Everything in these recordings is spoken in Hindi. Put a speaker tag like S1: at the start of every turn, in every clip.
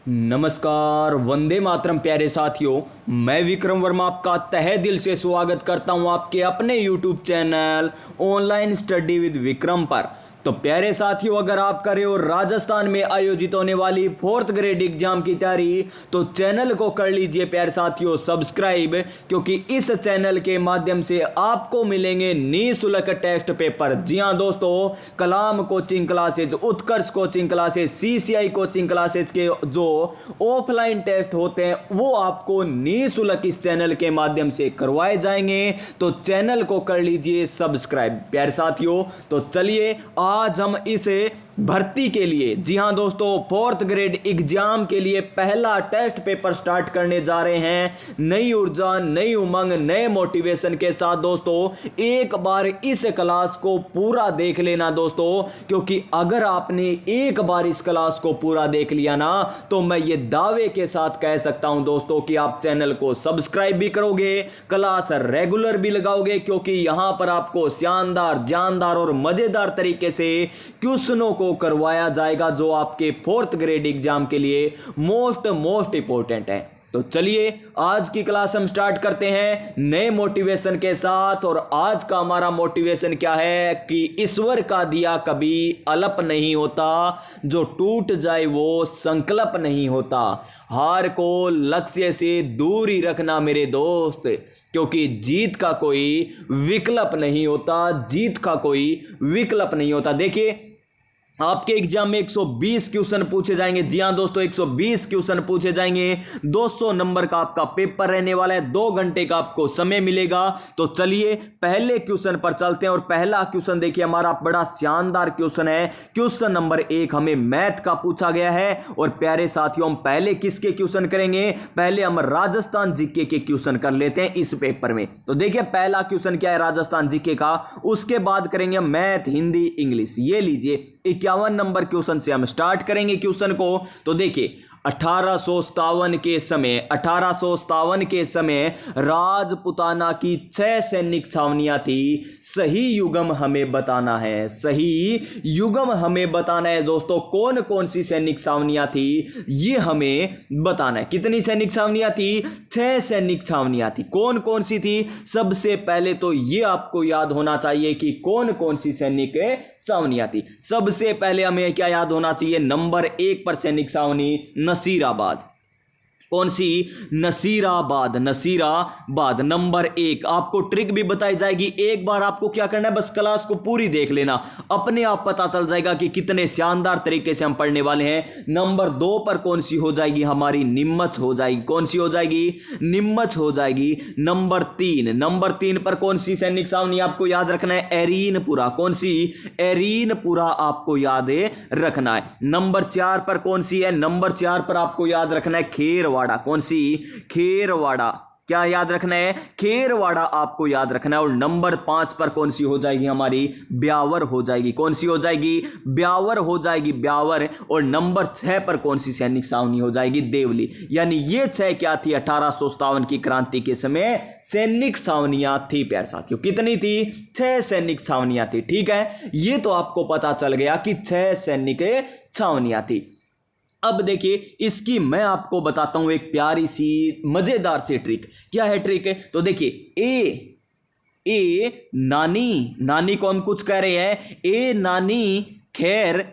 S1: नमस्कार, वंदे मातरम प्यारे साथियों। मैं विक्रम वर्मा आपका तहे दिल से स्वागत करता हूं आपके अपने YouTube channel online study with Vikram पर। तो प्यारे साथियों, अगर आप कर रहे हो राजस्थान में आयोजित होने वाली 4th ग्रेड एग्जाम की तैयारी तो चैनल को कर लीजिए प्यारे साथियों सब्सक्राइब, क्योंकि इस चैनल के माध्यम से आपको मिलेंगे निःशुल्क टेस्ट पेपर। जी हाँ दोस्तों, Kalam coaching classes, Utkarsh coaching classes, CCI coaching classes के जो ऑफलाइन टेस्ट होते हैं वो आपको निःशुल्क इस चैनल के माध्यम से करवाए जाएंगे। तो चैनल को कर लीजिए सब्सक्राइब प्यारे साथियों। तो चलिए आज हम इसे भर्ती के लिए, जी हां दोस्तों, 4th ग्रेड एग्जाम के लिए पहला टेस्ट पेपर स्टार्ट करने जा रहे हैं। नई ऊर्जा, नई उमंग, नए मोटिवेशन के साथ दोस्तों एक बार इस क्लास को पूरा देख लेना दोस्तों, क्योंकि अगर आपने एक बार इस क्लास को पूरा देख लिया ना तो मैं ये दावे के साथ कह सकता हूं दोस्तों कि आप चैनल को सब्सक्राइब भी करोगे, क्लास रेगुलर भी लगाओगे, क्योंकि यहां पर आपको शानदार, जानदार और मजेदार तरीके से क्वेश्चनों को करवाया जाएगा जो आपके 4th ग्रेड एग्जाम के लिए मोस्ट इंपॉर्टेंट है। तो चलिए आज की क्लास हम स्टार्ट करते हैं नए मोटिवेशन के साथ। और आज का हमारा मोटिवेशन क्या है कि ईश्वर का दिया कभी अलप नहीं होता, जो टूट जाए वो संकल्प नहीं होता। हार को लक्ष्य से दूर ही रखना मेरे दोस्त, क्योंकि जीत का कोई विकल्प नहीं होता, जीत का कोई विकल्प नहीं होता। देखिए आपके एग्जाम में 120 क्वेश्चन पूछे जाएंगे। जी हां दोस्तों, 120 क्वेश्चन पूछे जाएंगे। 200 नंबर का आपका पेपर रहने वाला है, 2 घंटे का आपको समय मिलेगा। तो चलिए पहले क्वेश्चन पर चलते हैं। और पहला क्वेश्चन देखिए हमारा बड़ा शानदार क्वेश्चन है। क्वेश्चन नंबर 1 हमें मैथ का पूछा गया है। और प्यारे साथियों, हम पहले किसके क्वेश्चन करेंगे? पहले हम राजस्थान जीके के क्वेश्चन कर लेते हैं इस पेपर में। तो देखिए पहला क्वेश्चन क्या है राजस्थान जीके का, उसके बाद करेंगे मैथ, हिंदी, इंग्लिश। ये लीजिए 51 नंबर क्वेश्चन से हम स्टार्ट करेंगे क्वेश्चन को। तो देखिए 1857 के समय राजपुताना की 6 सैनिक छावनियां थी। सही युगम हमें बताना है, सही युगम हमें बताना है दोस्तों। कौन कौन सी सैनिक छावनियां थी ये हमें बताना है। कितनी सैनिक छावनियां थी? 6 सैनिक छावनियां थी। कौन कौन सी थी? सबसे पहले तो ये आपको याद होना चाहिए कि कौन कौन सी सैनिक छावनियां थी। सबसे पहले हमें क्या याद होना चाहिए? नंबर 1 पर सैनिक छावनी नसीराबाद। कौन सी? नसीराबाद। नसीराबाद नंबर 1। आपको ट्रिक भी बताई जाएगी। एक बार आपको क्या करना है, बस क्लास को पूरी देख लेना, अपने आप पता चल जाएगा कि कितने शानदार तरीके से हम पढ़ने वाले हैं। नंबर 2 पर कौन सी हो जाएगी? हमारी नीमच हो जाएगी। कौन सी हो जाएगी? नीमच हो जाएगी। नंबर 3 पर कौन सी सैनिक छावनी आपको याद रखना है? एरीनपुरा। कौन सी? एरीनपुरा आपको याद रखना है। नंबर 4 पर कौन सी है? नंबर 4 पर आपको याद रखना है खेरवाड़ा। कौन सी? खेरवाड़ा। क्या याद रखना है? खेरवाड़ा आपको याद रखना है। और नंबर 5 पर कौन सी हो जाएगी? हमारी ब्यावर हो जाएगी। कौन सी हो जाएगी? ब्यावर हो जाएगी, ब्यावर। और नंबर 6 पर कौन सी सैनिक छावनी हो जाएगी? देवली। यानी ये 6 क्या थी? 1857 की क्रांति के समय सैनिक छावनियां थी प्यारे साथियों। कितनी थी? 6 सैनिक छावनियां थी। ठीक है, ये तो आपको पता चल गया कि 6 सैनिक छावनियां थी। अब देखिए इसकी मैं आपको बताता हूं एक प्यारी सी मजेदार सी ट्रिक। क्या है ट्रिक? तो देखिए ए नानी को हम कुछ कह रहे हैं। ए नानी खैर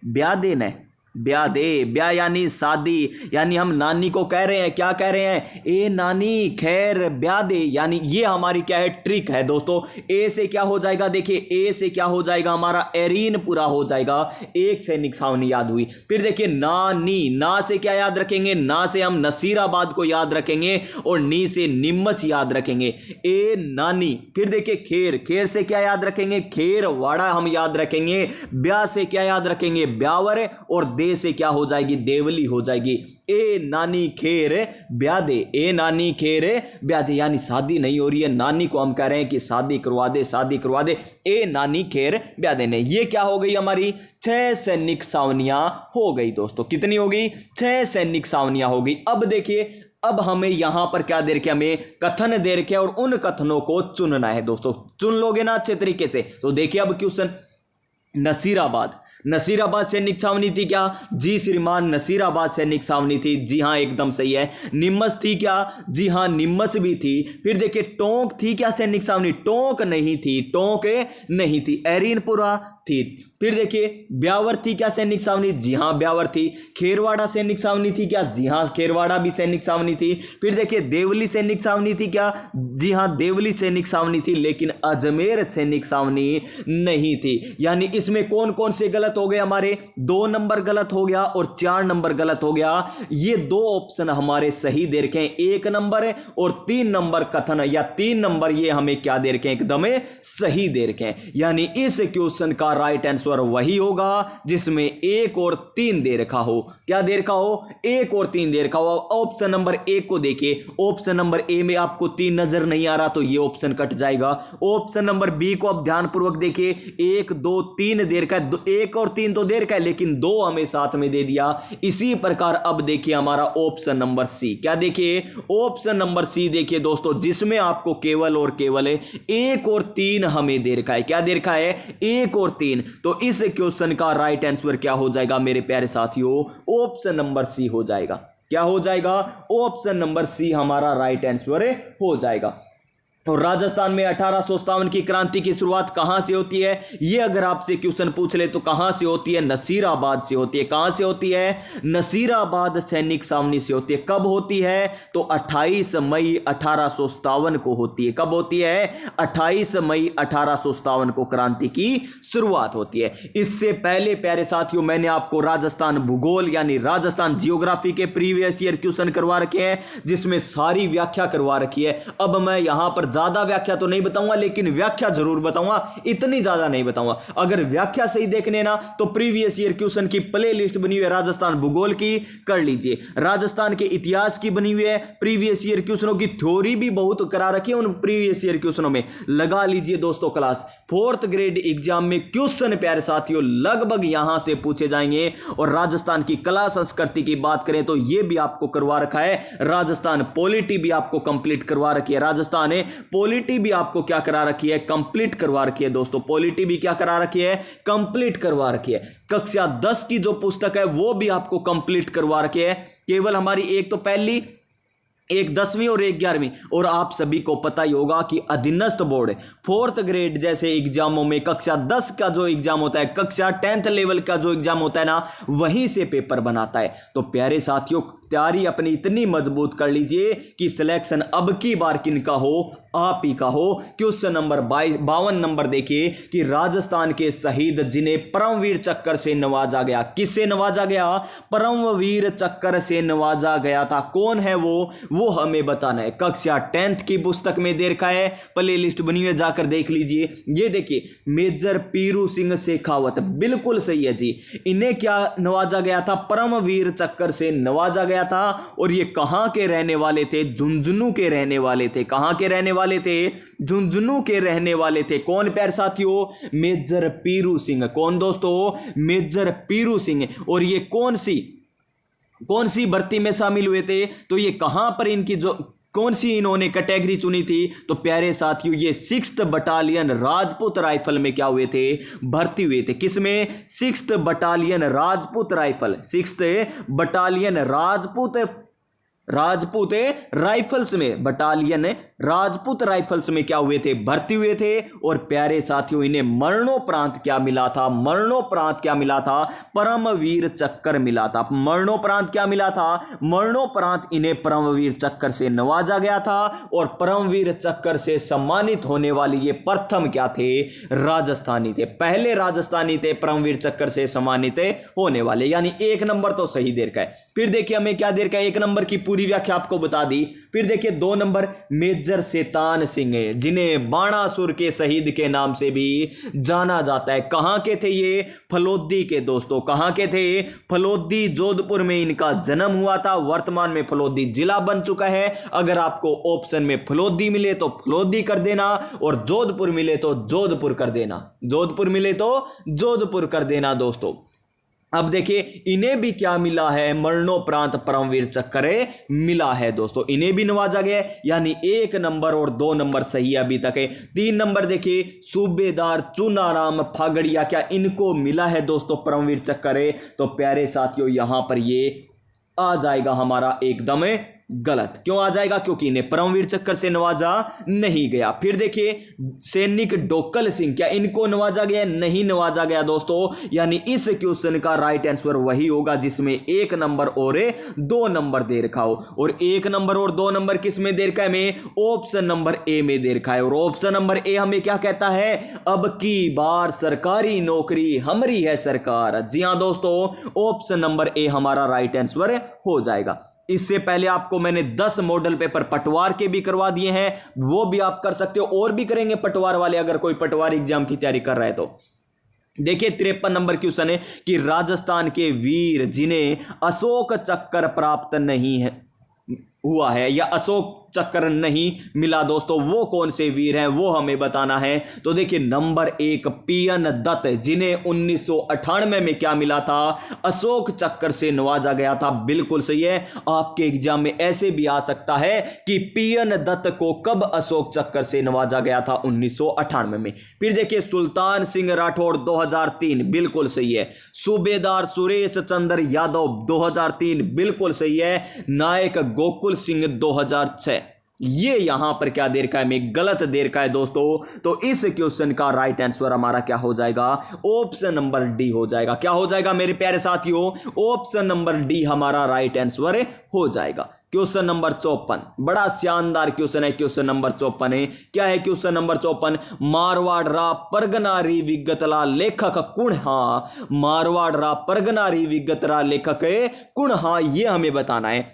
S1: ब्याह देना, ब्याह दे। ब्याह यानी शादी, यानी हम नानी को कह रहे हैं, क्या कह रहे हैं? ए नानी खैर ब्याह दे। यानी ये हमारी क्या है? ट्रिक है दोस्तों। ए से क्या हो जाएगा? देखिए ए से क्या हो जाएगा? हमारा एरीनपुरा हो जाएगा। एक सैनिक छावनी याद हुई। फिर देखिए नानी, ना से क्या याद रखेंगे? ना से हम नसीराबाद को याद रखेंगे और नी से नीमच याद रखेंगे। ए नानी। फिर देखिए खेर से क्या याद रखेंगे? खेरवाड़ा हम याद रखेंगे। ब्याह से क्या याद रखेंगे? ब्यावर। और दे से क्या हो जाएगी? देवली हो जाएगी। ए नानी खेर ब्याह दे, ए नानी खेर ब्याह दे। यानी शादी नहीं हो रही है, नानी को हम कह रहे हैं कि शादी करवा दे, शादी करवा दे। ए नानी खेर ब्याह देने। ये क्या हो गई? हमारी 6 सैनिक छावनियां हो गई दोस्तों। कितनी हो गई? 6 सैनिक छावनियां हो गई। अब देखिए, अब हमें यहां पर क्या दे रखे? हमें कथन दे रखे और उन कथनों को चुनना है दोस्तों। चुन लोगे ना अच्छे तरीके से? तो देखिए अब क्वेश्चन, नसीराबाद नसीराबाद सैनिक छावनी थी क्या? जी श्रीमान, नसीराबाद सैनिक छावनी थी। जी हाँ, एकदम सही है। नीमच थी क्या? जी हाँ, नीमच भी थी। फिर देखिए टोंक थी क्या सैनिक छावनी? टोंक नहीं थी, टोंक नहीं थी। एरिनपुरा थी। फिर देखिए ब्यावर थी क्या सैनिक छावनी? जी हाँ, ब्यावर थी। खेरवाड़ा सैनिक छावनी थी क्या? जी हाँ, खेरवाड़ा भी सैनिक छावनी थी। फिर देखिए देवली सैनिक छावनी थी क्या? जी हाँ, देवली सैनिक छावनी थी, लेकिन अजमेर सैनिक छावनी नहीं थी। यानी इसमें कौन कौन से गलत हो गए हमारे? 2 नंबर गलत हो गया और 4 नंबर गलत हो गया। ये 2 ऑप्शन हमारे सही दे रखे हैं, 1 नंबर और 3 नंबर कथन या 3 नंबर ये हमें क्या दे रखे हैं? एकदम सही दे रखे हैं। यानी इस क्वेश्चन का राइट आंसर वही होगा जिसमें 1 और 3 दे रखा हो। क्या दे रखा हो? 1 और 3 दे रखा हो। ऑप्शन नंबर 1 को देखिए, ऑप्शन नंबर ए में आपको 3 नजर नहीं आ रहा तो ये ऑप्शन कट जाएगा। ऑप्शन नंबर बी को आप ध्यानपूर्वक देखिए, 1 2 3 दे रखा है, 1 और 3 तो दे रखा है लेकिन 2 हमें साथ में दे दिया। इसी प्रकार अब देखिए हमारा ऑप्शन नंबर सी। क्या देखिए? ऑप्शन नंबर सी देखिए दोस्तों, जिसमें आपको केवल और केवल 1 और 3 हमें दे रखा है। क्या दे रखा है? 1 और 3। तो इस क्वेश्चन का राइट आंसर क्या हो जाएगा मेरे प्यारे साथियों? ऑप्शन नंबर सी हो जाएगा। क्या हो जाएगा? ऑप्शन नंबर सी हमारा राइट आंसर हो जाएगा। और राजस्थान में 1857 की क्रांति की शुरुआत कहां से होती है? ये अगर आपसे क्वेश्चन पूछ ले तो कहां से होती है? नसीराबाद से होती है। कहां से होती है? नसीराबाद सैनिक छावनी से होती है। कब होती है? तो 28 मई 1857 को होती है। कब होती है? 28 मई 1857 को क्रांति की शुरुआत होती है। इससे पहले प्यारे साथियों मैंने आपको राजस्थान भूगोल यानी राजस्थान जियोग्राफी के प्रीवियस ईयर क्वेश्चन करवा रखे हैं, जिसमें सारी व्याख्या करवा रखी है। अब मैं यहां पर ज्यादा व्याख्या तो नहीं बताऊंगा, लेकिन व्याख्या जरूर बताऊंगा, इतनी ज्यादा नहीं बताऊंगा। अगर व्याख्या सही देखने ना तो प्रीवियस ईयर क्वेश्चन की प्ले लिस्ट बनी हुई है राजस्थान भूगोल की, कर लीजिए। राजस्थान के इतिहास की बनी हुई है, प्रीवियस ईयर क्वेश्चनों की थ्योरी भी बहुत करा रखी है उन प्रीवियस ईयर क्वेश्चनों में। लगा लीजिए दोस्तों क्लास। 4th ग्रेड एग्जाम में क्वेश्चन प्यारे साथियों लगभग यहां से पूछे जाएंगे। और राजस्थान की कला संस्कृति की बात करें तो यह भी आपको करवा रखा है। राजस्थान पॉलिटी भी आपको कंप्लीट करवा रखी है। राजस्थान पॉलिटी भी आपको क्या करा रखी है? कंप्लीट करवा रखी है दोस्तों। पॉलिटी भी क्या करा रखी है? कंप्लीट करवा रखी है। कक्षा 10 की जो पुस्तक है वो भी आपको कंप्लीट करवा रखी है। केवल हमारी एक तो पहली, एक 10वीं और एक 11वीं। और आप सभी को पता ही होगा कि अधीनस्थ बोर्ड 4th ग्रेड जैसे एग्जामों में कक्षा 10 का जो एग्जाम होता है, कक्षा 10th लेवल का जो एग्जाम होता है ना, वहीं से पेपर बनाता है। तो प्यारे साथियों तैयारी अपनी इतनी मजबूत कर लीजिए कि सिलेक्शन अब की बार किनका हो? आप ही का हो। क्वेश्चन नंबर 52 नंबर देखिए कि राजस्थान के शहीद जिन्हें परमवीर चक्र से नवाजा गया, किससे नवाजा गया? परमवीर चक्र से नवाजा गया था। कौन है वो हमें बताना है। कक्षा 10th की पुस्तक में दे रखा है, प्ले लिस्ट बनी हुई, जाकर देख लीजिए। ये देखिए मेजर पीरू सिंह शेखावत, बिल्कुल सही है जी। इन्हें क्या नवाजा गया था? परमवीर चक्र से नवाजा गया था। और ये कहां के रहने वाले थे? झुंझुनू के रहने वाले थे। कहां के रहने वाले थे? झुंझुनू के रहने वाले थे। कौन प्यारे साथियों? मेजर पीरू सिंह। कौन दोस्तों? मेजर पीरू सिंह। और ये कौन सी भर्ती में शामिल हुए थे? तो ये कहां पर इनकी जो कौन सी इन्होंने कैटेगरी चुनी थी? तो प्यारे साथियों ये 6th बटालियन राजपूत राइफल में क्या हुए थे? भर्ती हुए थे। किसमें? 6th battalion Rajput rifle, 6th battalion Rajput rifles में, बटालियन राजपूत राइफल्स में क्या हुए थे? भर्ती हुए थे। और प्यारे साथियों इन्हें मरणोपरांत क्या मिला था? मरणोपरांत क्या मिला था? परमवीर चक्र मिला था। मरणोपरांत क्या मिला था? मरणोपरांत इन्हें परमवीर चक्र से नवाजा गया था। और परमवीर चक्र से सम्मानित होने वाले ये प्रथम क्या थे? राजस्थानी थे। पहले राजस्थानी थे परमवीर चक्र से सम्मानित होने वाले। यानी 1 नंबर तो सही दे रखा है। फिर देखिए हमें क्या दे रखा है? 1 नंबर की पूरी व्याख्या आपको बता दी। फिर देखिए 2 नंबर मेजर शैतान सिंह, जिन्हें बाणासुर के शहीद के नाम से भी जाना जाता है। कहां के थे ये? फलोदी के दोस्तों। कहां के थे? फलोदी, जोधपुर में इनका जन्म हुआ था। वर्तमान में फलोदी जिला बन चुका है। अगर आपको ऑप्शन में फलोदी मिले तो फलोदी कर देना, और जोधपुर मिले तो जोधपुर कर देना। जोधपुर मिले तो जोधपुर कर देना दोस्तों। अब देखिए इन्हें भी क्या मिला है, मरणोपरांत परमवीर चक्र मिला है दोस्तों, इन्हें भी नवाजा गया है। यानी 1 नंबर और 2 नंबर सही अभी तक है। 3 नंबर देखिए सूबेदार चुनाराम फागड़िया, क्या इनको मिला है दोस्तों परमवीर चक्र? तो प्यारे साथियों यहां पर ये आ जाएगा हमारा एकदम गलत। क्यों आ जाएगा? क्योंकि इन्हें परमवीर चक्र से नवाजा नहीं गया। फिर देखिए सैनिक डोकल सिंह, क्या इनको नवाजा गया? नहीं नवाजा गया दोस्तों। यानी इस क्वेश्चन का राइट आंसर वही होगा जिसमें 1 नंबर और 2 नंबर दे रखा हो। और 1 नंबर और 2 नंबर किस में दे रखा है? में ऑप्शन नंबर ए में दे रखा है। और ऑप्शन नंबर ए हमें क्या कहता है? अब की बार सरकारी नौकरी हमारी है सरकार। जी हां दोस्तों, ऑप्शन नंबर ए हमारा राइट आंसर हो जाएगा। इससे पहले आपको मैंने 10 मॉडल पेपर पटवार के भी करवा दिए हैं, वो भी आप कर सकते हो, और भी करेंगे पटवार वाले अगर कोई पटवार एग्जाम की तैयारी कर रहा है तो। देखिए 53 नंबर क्वेश्चन है कि राजस्थान के वीर जिन्हें अशोक चक्र प्राप्त नहीं है हुआ है या अशोक चक्र नहीं मिला दोस्तों, वो कौन से वीर हैं वो हमें बताना है। तो देखिए नंबर 1 पीएन दत्त, जिन्हें 1998 में क्या मिला था? अशोक चक्र से नवाजा गया था। बिल्कुल सही है। आपके एग्जाम में ऐसे भी आ सकता है कि पीएन दत्त को कब अशोक चक्र से नवाजा गया था? 1998 में। फिर देखिए सुल्तान सिंह राठौड़ 2003, बिल्कुल सही है। सूबेदार सुरेश चंद्र यादव 2003, बिल्कुल सही है। नायक गोकुल सिंह 2006, ये यहां पर क्या दे रखा है? में गलत दे रखा है दोस्तों। तो इस क्वेश्चन का राइट आंसर हमारा क्या हो जाएगा? ऑप्शन नंबर डी हो जाएगा। क्या हो जाएगा मेरे प्यारे साथियों? ऑप्शन नंबर डी हमारा राइट आंसर हो जाएगा। क्वेश्चन नंबर 54, बड़ा शानदार क्वेश्चन है। क्वेश्चन नंबर 54 है, क्या है क्वेश्चन नंबर 54? मारवाड़ रा परगनारी विगतला लेखक कुण हा? मारवाड़ रा परगनारी विगतरा लेखक कुण हा, ये हमें बताना है।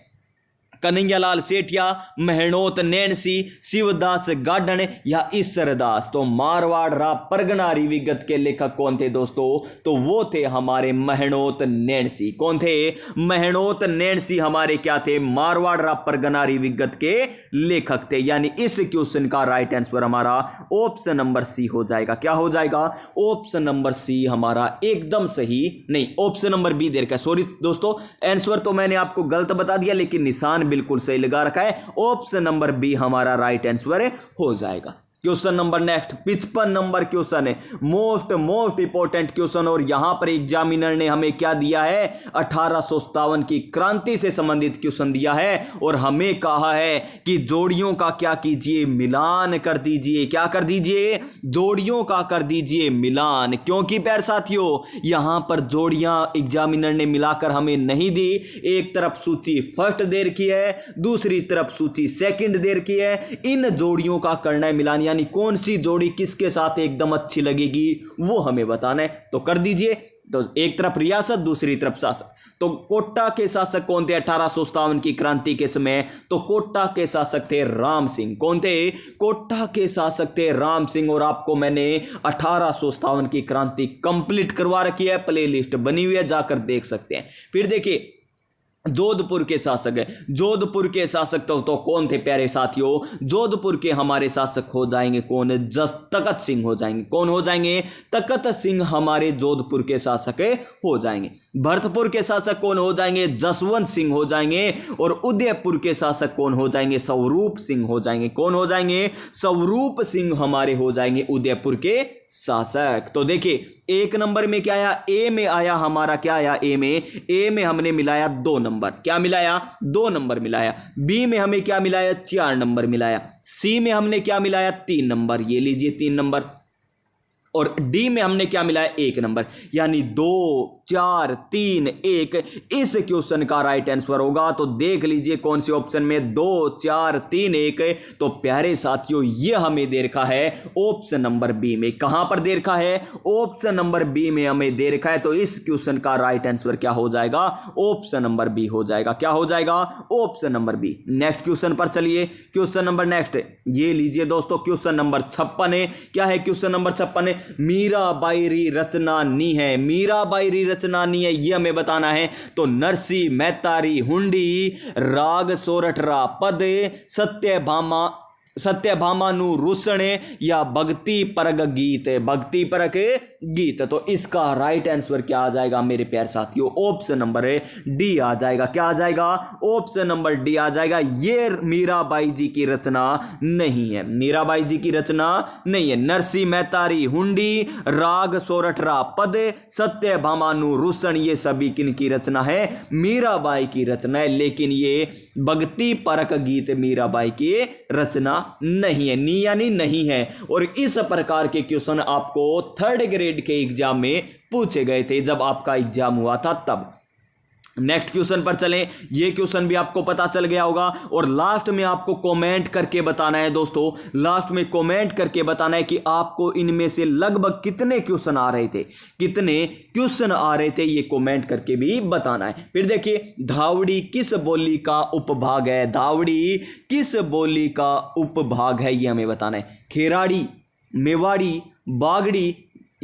S1: कन्हैयालाल सेठिया, महणोत नैणसी, शिवदास गार्डन या ईश्वरदास? तो मारवाड़ रा परगनारी विगत के लेखक कौन थे दोस्तों? तो वो थे हमारे महणोत नैणसी। कौन थे? महणोत नैणसी हमारे क्या थे? मारवाड़ रा परगनारी विगत के लेखक थे। यानी इस क्वेश्चन का राइट आंसर हमारा ऑप्शन नंबर सी हो जाएगा। क्या हो जाएगा? ऑप्शन नंबर सी हमारा एकदम सही, नहीं ऑप्शन नंबर बी दे रखा है। सॉरी दोस्तों, आंसर तो मैंने आपको गलत बता दिया लेकिन निशान बिल्कुल सही लगा रखा है। ऑप्शन नंबर बी हमारा राइट आंसर हो जाएगा। Question number next 55 number question है, मोस्ट इंपॉर्टेंट क्वेश्चन। और यहां पर एग्जामिनर ने हमें क्या दिया है? 1857 की क्रांति से संबंधित क्वेश्चन दिया है और हमें कहा है कि जोड़ियों का क्या कीजिए? मिलान कर दीजिए। क्या कर दीजिए? जोड़ियों का कर दीजिए मिलान। क्योंकि प्यारे साथियों यहां पर जोड़ियां एग्जामिनर ने मिलाकर हमें नहीं दी। एक तरफ सूची फर्स्ट दे रखी है, दूसरी तरफ सूची सेकंड दे रखी है। इन जोड़ियों का करना है मिलान, यानी कौन सी जोड़ी किसके साथ एकदम अच्छी लगेगी वो हमें बताना है। तो कर दीजिए। तो एक तरफ रियासत, दूसरी तरफ शासक। तो कोटा के शासक कौन थे 1857 की क्रांति के समय? तो कोटा के शासक थे राम सिंह। कौन थे? कोटा के शासक थे राम सिंह। और आपको मैंने 1857 की क्रांति कंप्लीट करवा रखी है, प्ले लिस्ट बनी हुई है, जाकर देख सकते हैं। फिर देखिए जोधपुर के शासक है। जोधपुर के शासक तो कौन थे प्यारे साथियों? जोधपुर के हमारे शासक हो जाएंगे कौन? तखत सिंह हो जाएंगे। कौन हो जाएंगे? तखत सिंह हमारे जोधपुर के शासक हो जाएंगे। भरतपुर के शासक कौन हो जाएंगे? जसवंत सिंह हो जाएंगे। और उदयपुर के शासक कौन हो जाएंगे? स्वरूप सिंह हो जाएंगे। कौन हो जाएंगे? स्वरूप सिंह हमारे हो जाएंगे उदयपुर के शासक। तो देखिए 1 नंबर में क्या आया? ए में आया हमारा, क्या आया? ए में हमने मिलाया 2 नंबर। क्या मिलाया? 2 नंबर मिलाया। बी में हमें क्या मिलाया? 4 नंबर मिलाया। सी में हमने क्या मिलाया? 3 नंबर। ये लीजिए 3 नंबर। और डी में हमने क्या मिलाया? 1 नंबर। यानी 2 4 3 1 इस क्वेश्चन का राइट आंसर होगा। तो देख लीजिए कौन से ऑप्शन में 2 4 3 1। तो प्यारे साथियों ये हमें दे रखा है ऑप्शन नंबर बी में। कहां पर दे रखा है? ऑप्शन नंबर बी में हमें दे रखा है। तो इस क्वेश्चन का राइट आंसर क्या हो जाएगा? ऑप्शन नंबर बी हो जाएगा। क्या हो जाएगा? Option number B. Next question पर चलिए। क्वेश्चन नंबर नेक्स्ट ये लीजिए दोस्तों, क्वेश्चन नंबर 56 है। क्या है क्वेश्चन नंबर 56 है? मीराबाई री रचना नी है। मीराबाई री रचना नी है, ये हमें बताना है। तो नरसी मेहतारी हुंडी राग सोरठरा पद सत्यभामा सत्यभामानु रुसणे या भक्ति परग गीत, भक्ति परक गीत। तो इसका राइट आंसर क्या आ जाएगा मेरे प्यारे साथियों? ऑप्शन नंबर डी आ जाएगा। क्या आ जाएगा? ऑप्शन नंबर डी आ जाएगा। ये मीराबाई जी की रचना नहीं है, मीराबाई जी की रचना नहीं है। नरसी मेहतारी हुंडी, राग सोरठरा पद, सत्यभामानु रुसन, ये सभी किन की रचना है? मीराबाई की रचना है। लेकिन ये भक्ति परक गीत मीराबाई की रचना नहीं है, नी यानी नहीं है। और इस प्रकार के क्वेश्चन आपको थर्ड ग्रेड के एग्जाम में पूछे गए थे जब आपका एग्जाम हुआ था तब। नेक्स्ट क्वेश्चन पर चलें। ये क्वेश्चन भी आपको पता चल गया होगा और लास्ट में आपको कमेंट करके बताना है दोस्तों, लास्ट में कमेंट करके बताना है कि आपको इनमें से लगभग कितने क्वेश्चन आ रहे थे, कितने क्वेश्चन आ रहे थे, ये कमेंट करके भी बताना है। फिर देखिए, धावड़ी किस बोली का उपभाग है? धावड़ी किस बोली का उपभाग है, ये हमें बताना है। खेराड़ी, मेवाड़ी, बागड़ी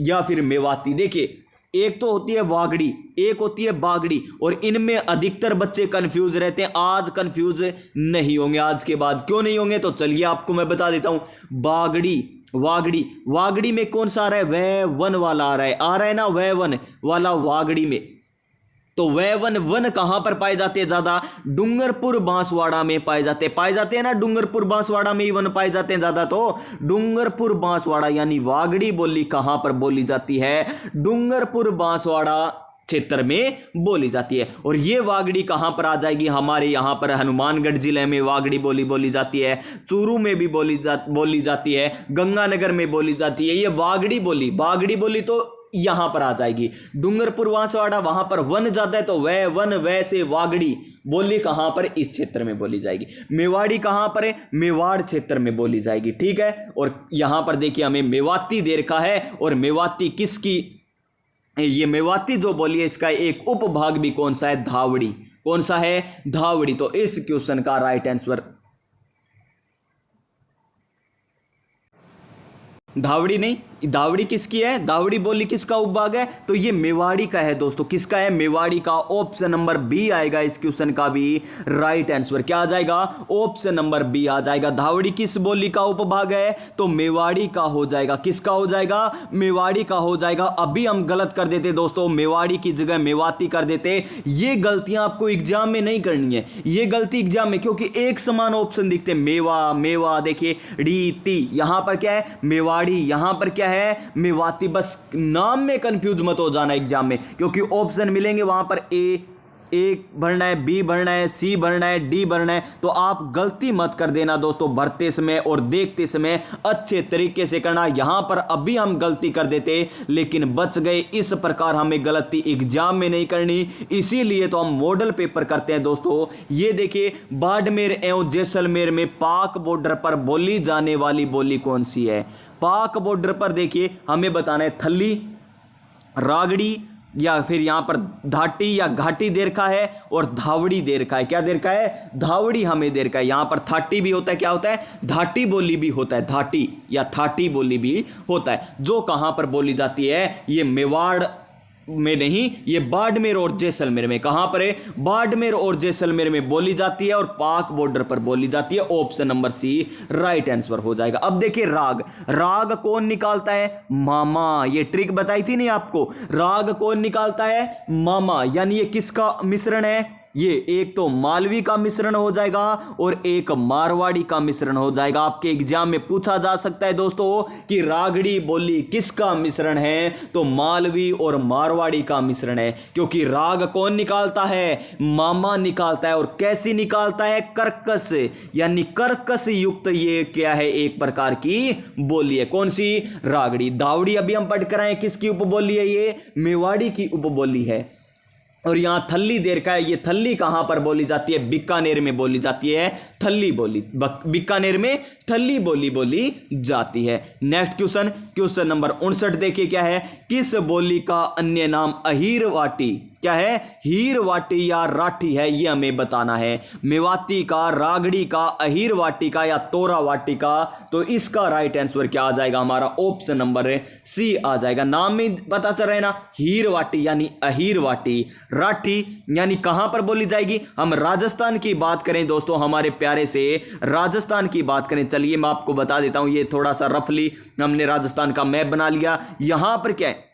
S1: या फिर मेवाती। देखिए, एक तो होती है वागड़ी, एक होती है बागड़ी, और इनमें अधिकतर बच्चे कंफ्यूज रहते हैं। आज कंफ्यूज नहीं होंगे, आज के बाद क्यों नहीं होंगे? तो चलिए आपको मैं बता देता हूं। बागड़ी, वागड़ी, वागड़ी में कौन सा आ रहा है? वह वन वाला आ रहा है ना, वह वन वाला वागड़ी में। तो वह वन कहां पर पाए जाते हैं? ज्यादा डूंगरपुर बांसवाड़ा में पाए जाते हैं ना, डूंगरपुर बांसवाड़ा में ही वन पाए जाते हैं ज्यादा। तो डूंगरपुर बांसवाड़ा यानी वागड़ी बोली कहां पर बोली जाती है? डूंगरपुर बांसवाड़ा क्षेत्र में बोली जाती है। और ये वागड़ी कहां पर आ जाएगी? हमारे यहां पर हनुमानगढ़ जिले में वागड़ी बोली जाती है, चूरू में भी बोली जाती है, गंगानगर में बोली जाती है। ये वागड़ी बोली तो यहां पर आ जाएगी। डूंगरपुर बांसवाड़ा वहां पर वन ज्यादा है, तो वह वन वैसे वागड़ी बोली कहां पर? इस क्षेत्र में बोली जाएगी। मेवाड़ी कहां पर है? मेवाड़ क्षेत्र में बोली जाएगी, ठीक है। और यहां पर देखिए हमें मेवाती दे रखा है, और मेवाती किसकी? ये मेवाती जो बोली है इसका एक उपभाग भी कौन सा है? धावड़ी। कौन सा है? धावड़ी। तो इस क्वेश्चन का राइट आंसर धावड़ी नहीं, धावड़ी किसकी है? धावड़ी बोली किसका उपभाग है? तो ये मेवाड़ी का है दोस्तों। किसका है? मेवाड़ी का। ऑप्शन नंबर बी आएगा इस क्वेश्चन का भी राइट आंसर। क्या आ जाएगा? ऑप्शन नंबर बी आ जाएगा। धावड़ी किस बोली का उपभाग है? तो मेवाड़ी का हो जाएगा। किसका हो जाएगा? मेवाड़ी का हो जाएगा। अभी हम गलत कर देते दोस्तों, मेवाड़ी की जगह मेवाती कर देते। ये गलतियां आपको एग्जाम में नहीं करनी है, ये गलती एग्जाम में, क्योंकि एक समान ऑप्शन दिखते, मेवा देखिए, डी ती, यहां पर क्या है? मेवाड़ी, यहां पर क्या है? मेवाती। बस नाम में कंफ्यूज मत हो जाना एग्जाम में, क्योंकि ऑप्शन मिलेंगे वहां पर ए भरना है, बी भरना है, सी भरना है, डी भरना है। तो आप गलती मत कर देना दोस्तों, भरते समय और देखते समय अच्छे तरीके से करना। यहां पर अभी हम गलती कर देते लेकिन बच गए। इस प्रकार हमें गलती एग्जाम में नहीं करनी, इसीलिए तो हम मॉडल पेपर करते हैं दोस्तों। ये देखिए, बाड़मेर एवं जैसलमेर में पाक बॉर्डर पर बोली जाने वाली बोली कौन सी है? पाक बॉर्डर पर देखिए हमें बताना है थल्ली, रागड़ी, या फिर यहां पर धाटी या घाटी दे रखा है, और धावड़ी दे रखा है। क्या दे रखा है? धावड़ी हमें दे रखा है। यहां पर थाटी भी होता है, क्या होता है? धाटी बोली भी होता है, धाटी या थाटी बोली भी होता है। जो कहां पर बोली जाती है? ये मेवाड़ में नहीं, ये बाड़मेर और जैसलमेर में। कहां पर है? बाड़मेर और जैसलमेर में बोली जाती है, और पाक बॉर्डर पर बोली जाती है। Option number C right answer हो जाएगा। अब देखिए, राग कौन निकालता है? मामा। ये ट्रिक बताई थी नहीं आपको, राग कौन निकालता है? मामा। यानी ये किसका मिश्रण है? ये एक तो मालवी का मिश्रण हो जाएगा और एक मारवाड़ी का मिश्रण हो जाएगा। आपके एग्जाम में पूछा जा सकता है दोस्तों कि रागड़ी बोली किसका मिश्रण है? तो मालवी और मारवाड़ी का मिश्रण है, क्योंकि राग कौन निकालता है? मामा निकालता है। और कैसी निकालता है? कर्कश, यानी कर्कश युक्त ये क्या है? एक प्रकार की बोली है। कौन सी? रागड़ी। धावड़ी अभी हम पढ़ कर आए, किसकी उपबोली है? ये मेवाड़ी की उपबोली है। और यहां थल्ली देर का है, ये थल्ली कहां पर बोली जाती है? बीकानेर में बोली जाती है थल्ली बोली, बीकानेर में थल्ली बोली जाती है। नेक्स्ट क्वेश्चन नंबर 59 देखिए क्या है? किस बोली का अन्य नाम अहीरवाटी? क्या है, हीर वाटी या राठी है, ये हमें बताना है। मेवाती का, रागड़ी का, अहीर वाटी का या तोरा वाटी का, तो इसका राइट आंसर क्या आ जाएगा हमारा, ऑप्शन नंबर सी आ जाएगा। नाम में पता चल रहा है ना, हीर वाटी यानी अहीर वाटी, राठी यानी कहां पर बोली जाएगी, हम राजस्थान की बात करें दोस्तों, हमारे प्यारे से राजस्थान की बात करें। चलिए मैं आपको बता देता हूं, ये थोड़ा सा रफली हमने राजस्थान का मैप बना लिया। यहां पर क्या है,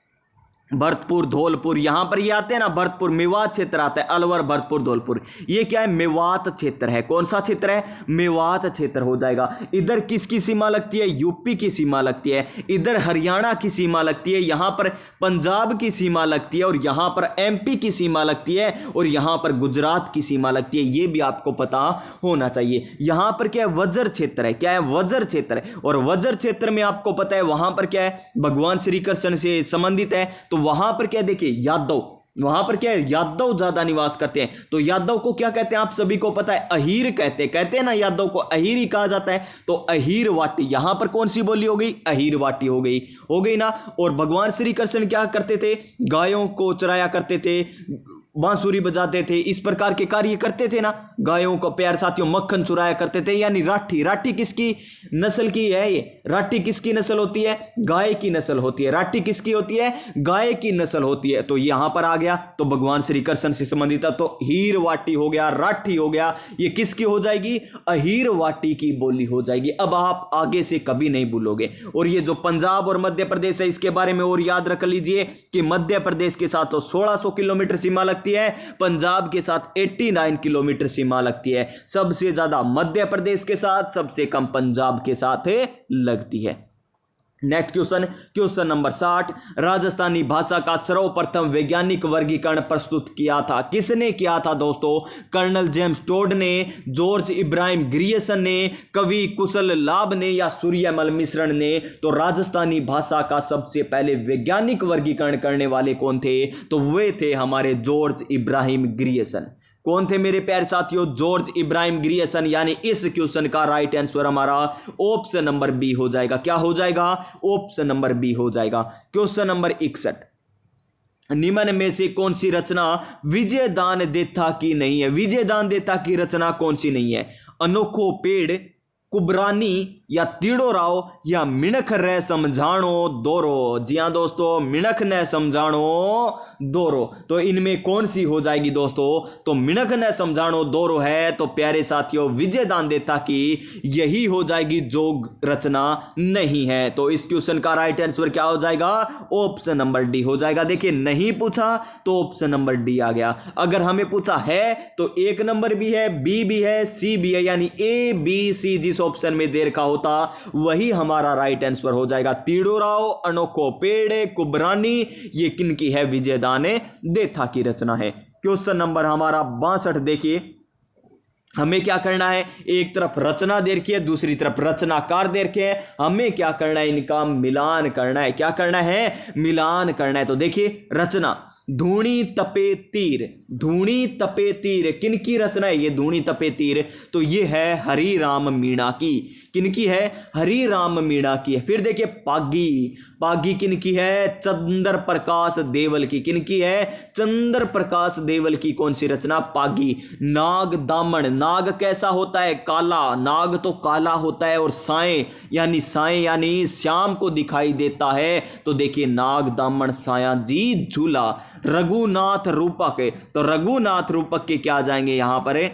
S1: भरतपुर, धौलपुर, यहां पर ये आते हैं ना, भरतपुर मेवात क्षेत्र आता है, अलवर, भरतपुर, धौलपुर, ये क्या है, मेवात क्षेत्र है। कौन सा क्षेत्र है, मेवात क्षेत्र हो जाएगा। इधर किसकी सीमा लगती है, यूपी की सीमा लगती है, इधर हरियाणा की सीमा लगती है, यहां पर पंजाब की सीमा लगती है, और यहां पर एमपी की सीमा लगती है, और यहां पर गुजरात की सीमा लगती है। ये भी आपको पता होना चाहिए। यहां पर क्या है, वज्र क्षेत्र है, क्या है, वज्र क्षेत्र है, और वज्र क्षेत्र में आपको पता है वहां पर क्या है, भगवान श्री कृष्ण से संबंधित है। तो वहां पर क्या, देखिए यादव, वहां पर क्या है, यादव ज्यादा निवास करते हैं। तो यादव को क्या कहते हैं, आप सभी को पता है, अहीर कहते हैं ना, यादव को अहीर ही कहा जाता है। तो अहीर वाटी, यहां पर कौन सी बोली हो गई, अहीर वाटी हो गई ना। और भगवान श्री कृष्ण क्या करते थे, गायों को चराया करते थे, बांसुरी बजाते थे, इस प्रकार के कार्य करते थे ना। गायों को प्यार साथियों मक्खन चुराया करते थे। यानी राठी, राठी किसकी नस्ल की है, ये राठी किसकी नस्ल होती है, गाय की नस्ल होती है। राठी किसकी होती है, गाय की नस्ल होती है। तो यहां पर आ गया, तो भगवान श्री कृष्ण से संबंधित है। तो हीर वाटी हो गया, राठी हो गया, ये किसकी हो जाएगी, अहीर वाटी की बोली हो जाएगी। अब आप आगे से कभी नहीं भूलोगे। और ये जो पंजाब और मध्य प्रदेश है, इसके बारे में और याद रख लीजिए कि मध्य प्रदेश के साथ तो 1600 किलोमीटर सीमा लगती है, पंजाब के साथ 89 किलोमीटर सीमा लगती है। सबसे ज्यादा मध्य प्रदेश के साथ, सबसे कम पंजाब के साथ लगती है। Next question, question number 60, Rajasthani भाषा का सर्वप्रथम वैज्ञानिक वर्गीकरण प्रस्तुत किया था, किसने किया था दोस्तों, कर्नल जेम्स टोड ने, जॉर्ज इब्राहिम ग्रियसन ने, कवि कुशल लाभ ने या सूर्यमल मिश्रण ने। तो राजस्थानी भाषा का सबसे पहले वैज्ञानिक वर्गीकरण करने वाले कौन थे, तो वे थे हमारे जॉर्ज इब्राहिम ग्रियसन। कौन थे मेरे प्यारे साथियों, जॉर्ज इब्राहिम ग्रियसन। यानी इस क्वेश्चन का राइट आंसर हमारा ऑप्शन नंबर बी हो जाएगा। क्या हो जाएगा, ऑप्शन नंबर बी हो जाएगा। क्वेश्चन नंबर 61, निम्न में से कौन सी रचना विजयदान देथा की नहीं है। विजयदान देथा की रचना कौन सी नहीं है, अनोखो पेड़, कुबरानी या तीड़ो राव या मिणख रे समझाणो दोरो। जी हां दोस्तों, मिणख ने समझाणो दोरो। तो इनमें कौन सी हो जाएगी दोस्तों, तो मिणख ने समझाणो दोरो है। तो प्यारे साथियों, विजयदान देथा की यही हो जाएगी जो रचना नहीं है। तो इस क्वेश्चन का राइट आंसर क्या हो जाएगा, ऑप्शन नंबर डी हो जाएगा। देखिए नहीं पूछा तो ऑप्शन नंबर डी आ गया। अगर हमें पूछा है तो एक नंबर भी है, बी भी है, सी भी है, यानी ए बी सी जिस ऑप्शन में दे रखा होता वही हमारा राइट आंसर हो जाएगा। तीड़ोराव, अनोखो पेड़, कुबरानी, ये किनकी है, विजयदान देथा की रचना है। क्वेश्चन नंबर हमारा 62 देखिए, हमें क्या करना है, एक तरफ रचना दे रखी है, दूसरी तरफ रचनाकार दे रखे हैं। हमें क्या करना है, इनका मिलान करना है। क्या करना है, मिलान करना है। तो देखिए रचना, धूणी तपे तीर, धूणी तपे तीर किनकी रचना है, ये धूणी तपे तीर, तो ये है हरि राम मीणा की। किनकी है, हरि राम मीणा की है। फिर देखिए पागी, पागी किनकी है, चंद्र प्रकाश देवल की। किनकी है, चंद्र प्रकाश देवल की कौन सी रचना, पागी। नाग दामन, नाग कैसा होता है, काला, नाग तो काला होता है, और साएं यानी श्याम को दिखाई देता है। तो देखिए नाग दामन साया जी झूला। रघुनाथ रूपक, तो रघुनाथ रूपक के क्या आ जाएंगे यहां पर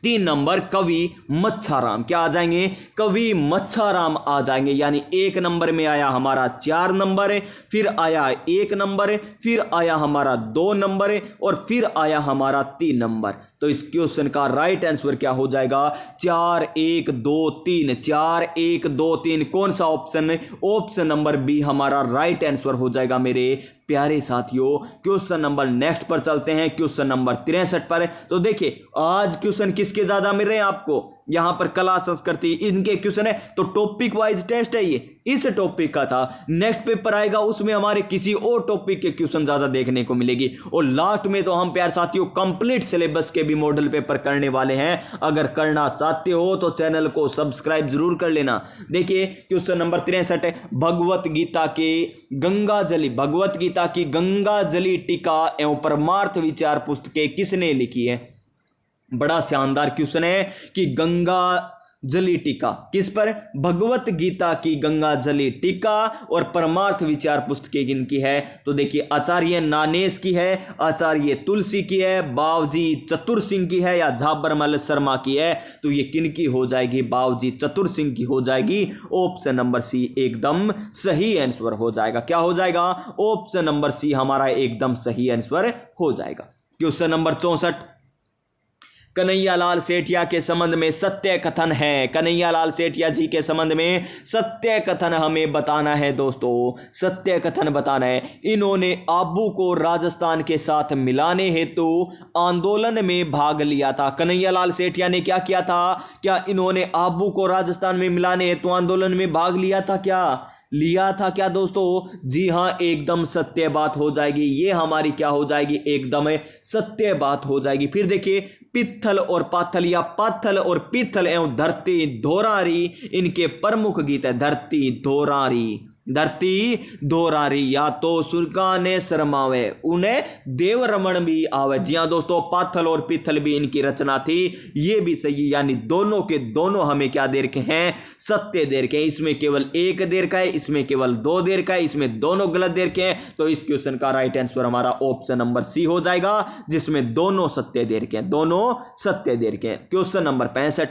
S1: 3 नंबर, कवि मच्छाराम। क्या आ जाएंगे, कवि मच्छाराम आ जाएंगे। यानी 1 नंबर में आया हमारा 4 नंबर, फिर आया 1 नंबर, फिर आया हमारा 2 नंबर, और फिर आया हमारा 3 नंबर। तो इस क्वेश्चन का राइट आंसर क्या हो जाएगा, 4 1 2 3, 4 1 2 3। कौन सा ऑप्शन, ऑप्शन नंबर बी हमारा राइट आंसर हो जाएगा मेरे प्यारे साथियों। क्वेश्चन नंबर नेक्स्ट पर चलते हैं, क्वेश्चन नंबर 63 पर। तो देखिए आज क्वेश्चन किसके ज्यादा मिल रहे हैं आपको, यहां पर कला संस्कृति इनके क्वेश्चन है। तो टॉपिक वाइज टेस्ट है ये, इस टॉपिक का था। नेक्स्ट पेपर आएगा उसमें हमारे किसी और टॉपिक के क्वेश्चन ज्यादा देखने को मिलेगी। और लास्ट में तो हम प्यारे साथियों कंप्लीट सिलेबस के भी मॉडल पेपर करने वाले हैं। अगर करना चाहते हो तो चैनल को सब्सक्राइब जरूर कर लेना। देखिए क्वेश्चन नंबर 63 है, भगवत गीता की गंगाजलि टीका एवं परमार्थ विचार पुस्तकें किसने लिखी है। बड़ा शानदार क्वेश्चन है कि गंगा जली टीका किस पर, भगवत गीता की गंगाजलि टीका और परमार्थ विचार पुस्तकें किनकी है। तो देखिए आचार्य नानेश की है, आचार्य तुलसी की है, बावजी चतुर सिंह की है या झाबरमल शर्मा की है। तो ये किनकी हो जाएगी, बावजी चतुर सिंह की हो जाएगी। ऑप्शन नंबर सी एकदम सही आंसर हो जाएगा। क्या हो जाएगा, ऑप्शन नंबर सी हमारा एकदम सही आंसर हो जाएगा। क्वेश्चन नंबर 64, कन्हैयालाल सेठिया के संबंध में सत्य कथन है। कन्हैयालाल सेठिया जी के संबंध में सत्य कथन हमें बताना है दोस्तों, सत्य कथन बताना है। इन्होंने आबू को राजस्थान के साथ मिलाने हेतु आंदोलन में भाग लिया था। कन्हैयालाल सेठिया ने क्या किया था, क्या इन्होंने आबू को राजस्थान में मिलाने हेतु आंदोलन में भाग लिया था क्या दोस्तों। जी हां, एकदम सत्य बात हो जाएगी। ये हमारी क्या हो जाएगी, एकदम सत्य बात हो जाएगी। फिर देखिए पित्थल और पाथल या पाथल और पित्थल एवं धरती धोरारी इनके प्रमुख गीत है। धरती धोरारी या तो सुरगा ने शर्मावे उन्हें देव रमण भी आवे। जी हाँ दोस्तों, पाथल और पित्थल भी इनकी रचना थी। ये भी सही, यानी दोनों के दोनों हमें क्या दे रखे हैं, सत्य दे रखे हैं। इसमें केवल एक दे रखा है, इसमें केवल दो दे रखा है, इसमें दोनों गलत दे रखे हैं। तो इस क्वेश्चन का राइट आंसर हमारा ऑप्शन नंबर सी हो जाएगा, जिसमें दोनों सत्य दे रखे हैं, दोनों सत्य दे रखे हैं। क्वेश्चन नंबर 65,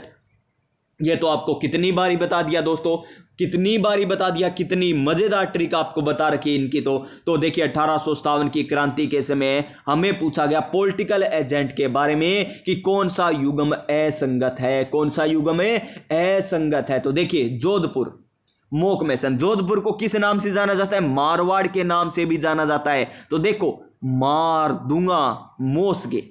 S1: ये तो आपको कितनी बारी बता दिया दोस्तों, कितनी बारी बता दिया, कितनी मजेदार ट्रिक आपको बता रखी इनकी। तो देखिए 1857 की क्रांति के समय हमें पूछा गया पॉलिटिकल एजेंट के बारे में कि कौन सा युग्म असंगत है, कौन सा युग्म असंगत है। तो देखिए जोधपुर मोक मेसन, जोधपुर को किस नाम से जाना जाता है, मारवाड़ के नाम से भी जाना जाता है। तो देखो मार दूंगा मोसगे,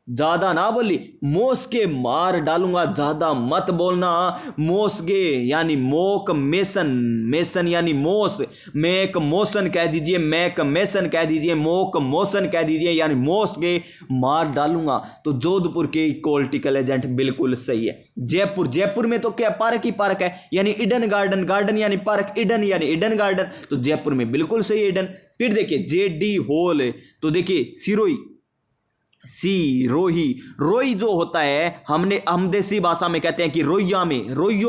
S1: ज्यादा ना बोली, मोसके मार डालूंगा, ज्यादा मत बोलना। मोसगे यानी मोक मेसन, मेसन यानी मोस, मैक मोसन कह दीजिए, मैक मेसन कह दीजिए, मोक मोसन कह दीजिए, यानी मोसगे मार डालूंगा। तो जोधपुर के पॉलिटिकल एजेंट बिल्कुल सही है। जयपुर में तो क्या पार्क ही पार्क है, यानी ईडन गार्डन, गार्डन यानी पार्क, ईडन यानी ईडन गार्डन। तो जयपुर में बिल्कुल सही है ईडन। फिर देखिए जेडी होल, तो देखिए सिरोही, रोई जो होता है, हम देसी भाषा में कहते हैं कि रोइयों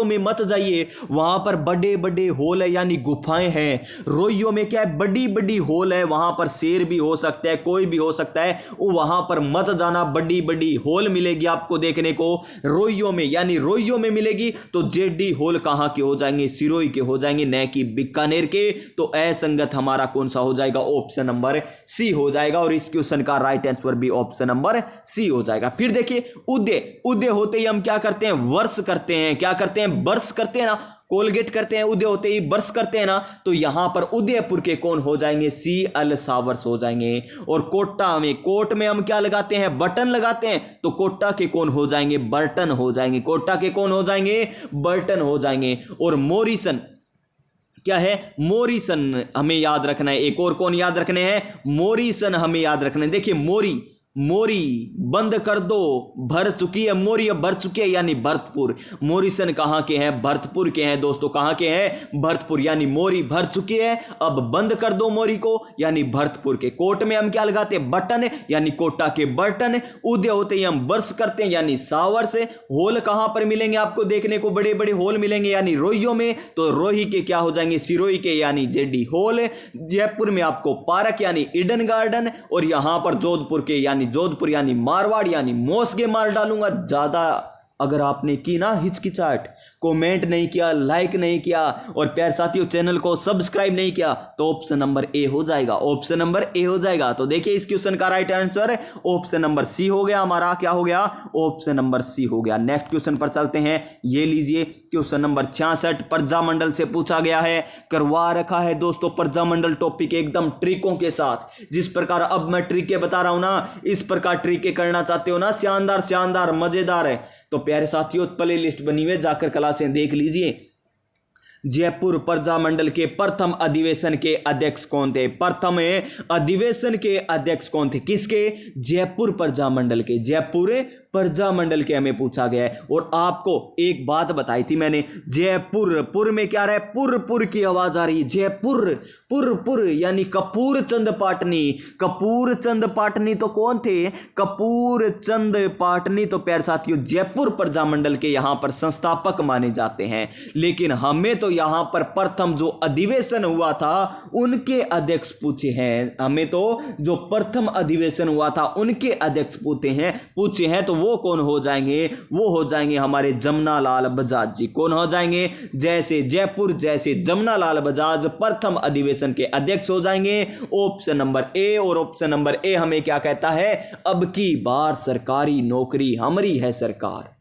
S1: में मत जाइए, वहां पर बड़े बड़े होल है यानी गुफाएं हैं। रोइयों में क्या है, बड़ी बड़ी होल है, वहां पर शेर भी हो सकता है, कोई भी हो सकता है, वहां पर मत जाना। बड़ी बड़ी होल मिलेगी आपको देखने को रोइयों में, यानी रोइयों में मिलेगी। तो जेडी होल कहां के हो जाएंगे, सिरोही के हो जाएंगे, न कि बीकानेर के। तो असंगत हमारा कौन सा हो जाएगा, ऑप्शन नंबर सी हो जाएगा। और इस क्वेश्चन का राइट आंसर भी ऑप्शन नंबर सी हो जाएगा। फिर देखिए उदय होते ही हम क्या करते हैं, वर्ष करते हैं, क्या करते हैं, बर्स करते हैं ना, कोलगेट करते हैं, उदय होते ही बर्स करते हैं ना। तो यहां पर उदयपुर के कौन हो जाएंगे, सी अल सावर्स हो जाएंगे। और कोट में हम क्या लगाते हैं, बटन लगाते हैं, तो कोटा के कौन हो जाएंगे, बर्टन हो जाएंगे, कोटा के कौन हो जाएंगे, बर्टन हो जाएंगे। और मोरिसन क्या है, मोरिसन हमें याद रखना है। एक और कौन याद रखने हैं, मोरिसन हमें याद रखना है। देखिए मोरी बंद कर दो, भर चुकी है, मोरी अब भर चुकी है, यानी भरतपुर। मोरिसन कहां के हैं, भरतपुर के हैं दोस्तों, कहां के हैं, भरतपुर, यानी मोरी भर चुकी है, अब बंद कर दो मोरी को, यानी भरतपुर के। कोट में हम क्या लगाते हैं, बटन, यानी कोटा के बर्टन। उदय होते ही हम बर्स करते हैं, यानी सावर से। होल कहां पर मिलेंगे आपको देखने को, बड़े बड़े होल मिलेंगे, यानी रोइयों में। तो रोही के क्या हो जाएंगे, सिरोही के, यानी जेडी होल। जयपुर में आपको पार्क यानी ईडन गार्डन, और यहां पर जोधपुर के जोधपुर यानी मारवाड़, यानी मोसगे मार डालूंगा। ज्यादा अगर आपने की ना हिचकिचाहट, कमेंट नहीं किया, लाइक नहीं किया, और प्यारे साथियों चैनल को सब्सक्राइब नहीं किया, तो ऑप्शन नंबर ए हो जाएगा, ऑप्शन नंबर ए हो जाएगा। तो देखिए इस क्वेश्चन का right answer option number C हो गया हमारा, क्या हो गया, ऑप्शन नंबर सी हो गया। नेक्स्ट क्वेश्चन पर चलते हैं, ये लीजिए क्वेश्चन नंबर 66 प्रजामंडल से पूछा गया है, करवा रखा है दोस्तों प्रजामंडल टॉपिक एकदम ट्रिकों के साथ। जिस प्रकार अब मैं ट्रिके बता रहा हूं ना, इस प्रकार ट्रिके करना चाहते हो ना, शानदार मजेदार है, तो प्यारे साथियों प्ले लिस्ट बनी हुई है, जाकर क्लासें देख लीजिए। जयपुर प्रजामंडल के प्रथम अधिवेशन के अध्यक्ष कौन थे? प्रथम अधिवेशन के अध्यक्ष कौन थे? किसके? जयपुर प्रजामंडल के। जयपुर प्रजामंडल के हमें पूछा गया है। और आपको एक बात बताई थी मैंने, जयपुर, पुर में क्या रहा है? पुर की आवाज आ रही है। जयपुर, पुर यानी कपूर चंद पाटनी। कपूर चंद पाटनी तो कौन थे? कपूर चंद पाटनी तो प्यारे साथियों जयपुर प्रजामंडल के यहां पर संस्थापक माने जाते हैं। लेकिन हमें तो यहां पर प्रथम जो अधिवेशन हुआ था उनके अध्यक्ष पूछे हैं। हमें तो जो प्रथम अधिवेशन हुआ था उनके अध्यक्ष पूछे हैं तो वो कौन हो जाएंगे? वो हो जाएंगे हमारे जमनालाल बजाज जी। कौन हो जाएंगे? जैसे जयपुर जैसे जमनालाल बजाज प्रथम अधिवेशन के अध्यक्ष हो जाएंगे। ऑप्शन नंबर ए। और ऑप्शन नंबर ए हमें क्या कहता है? अब की बार सरकारी नौकरी हमारी है सरकार।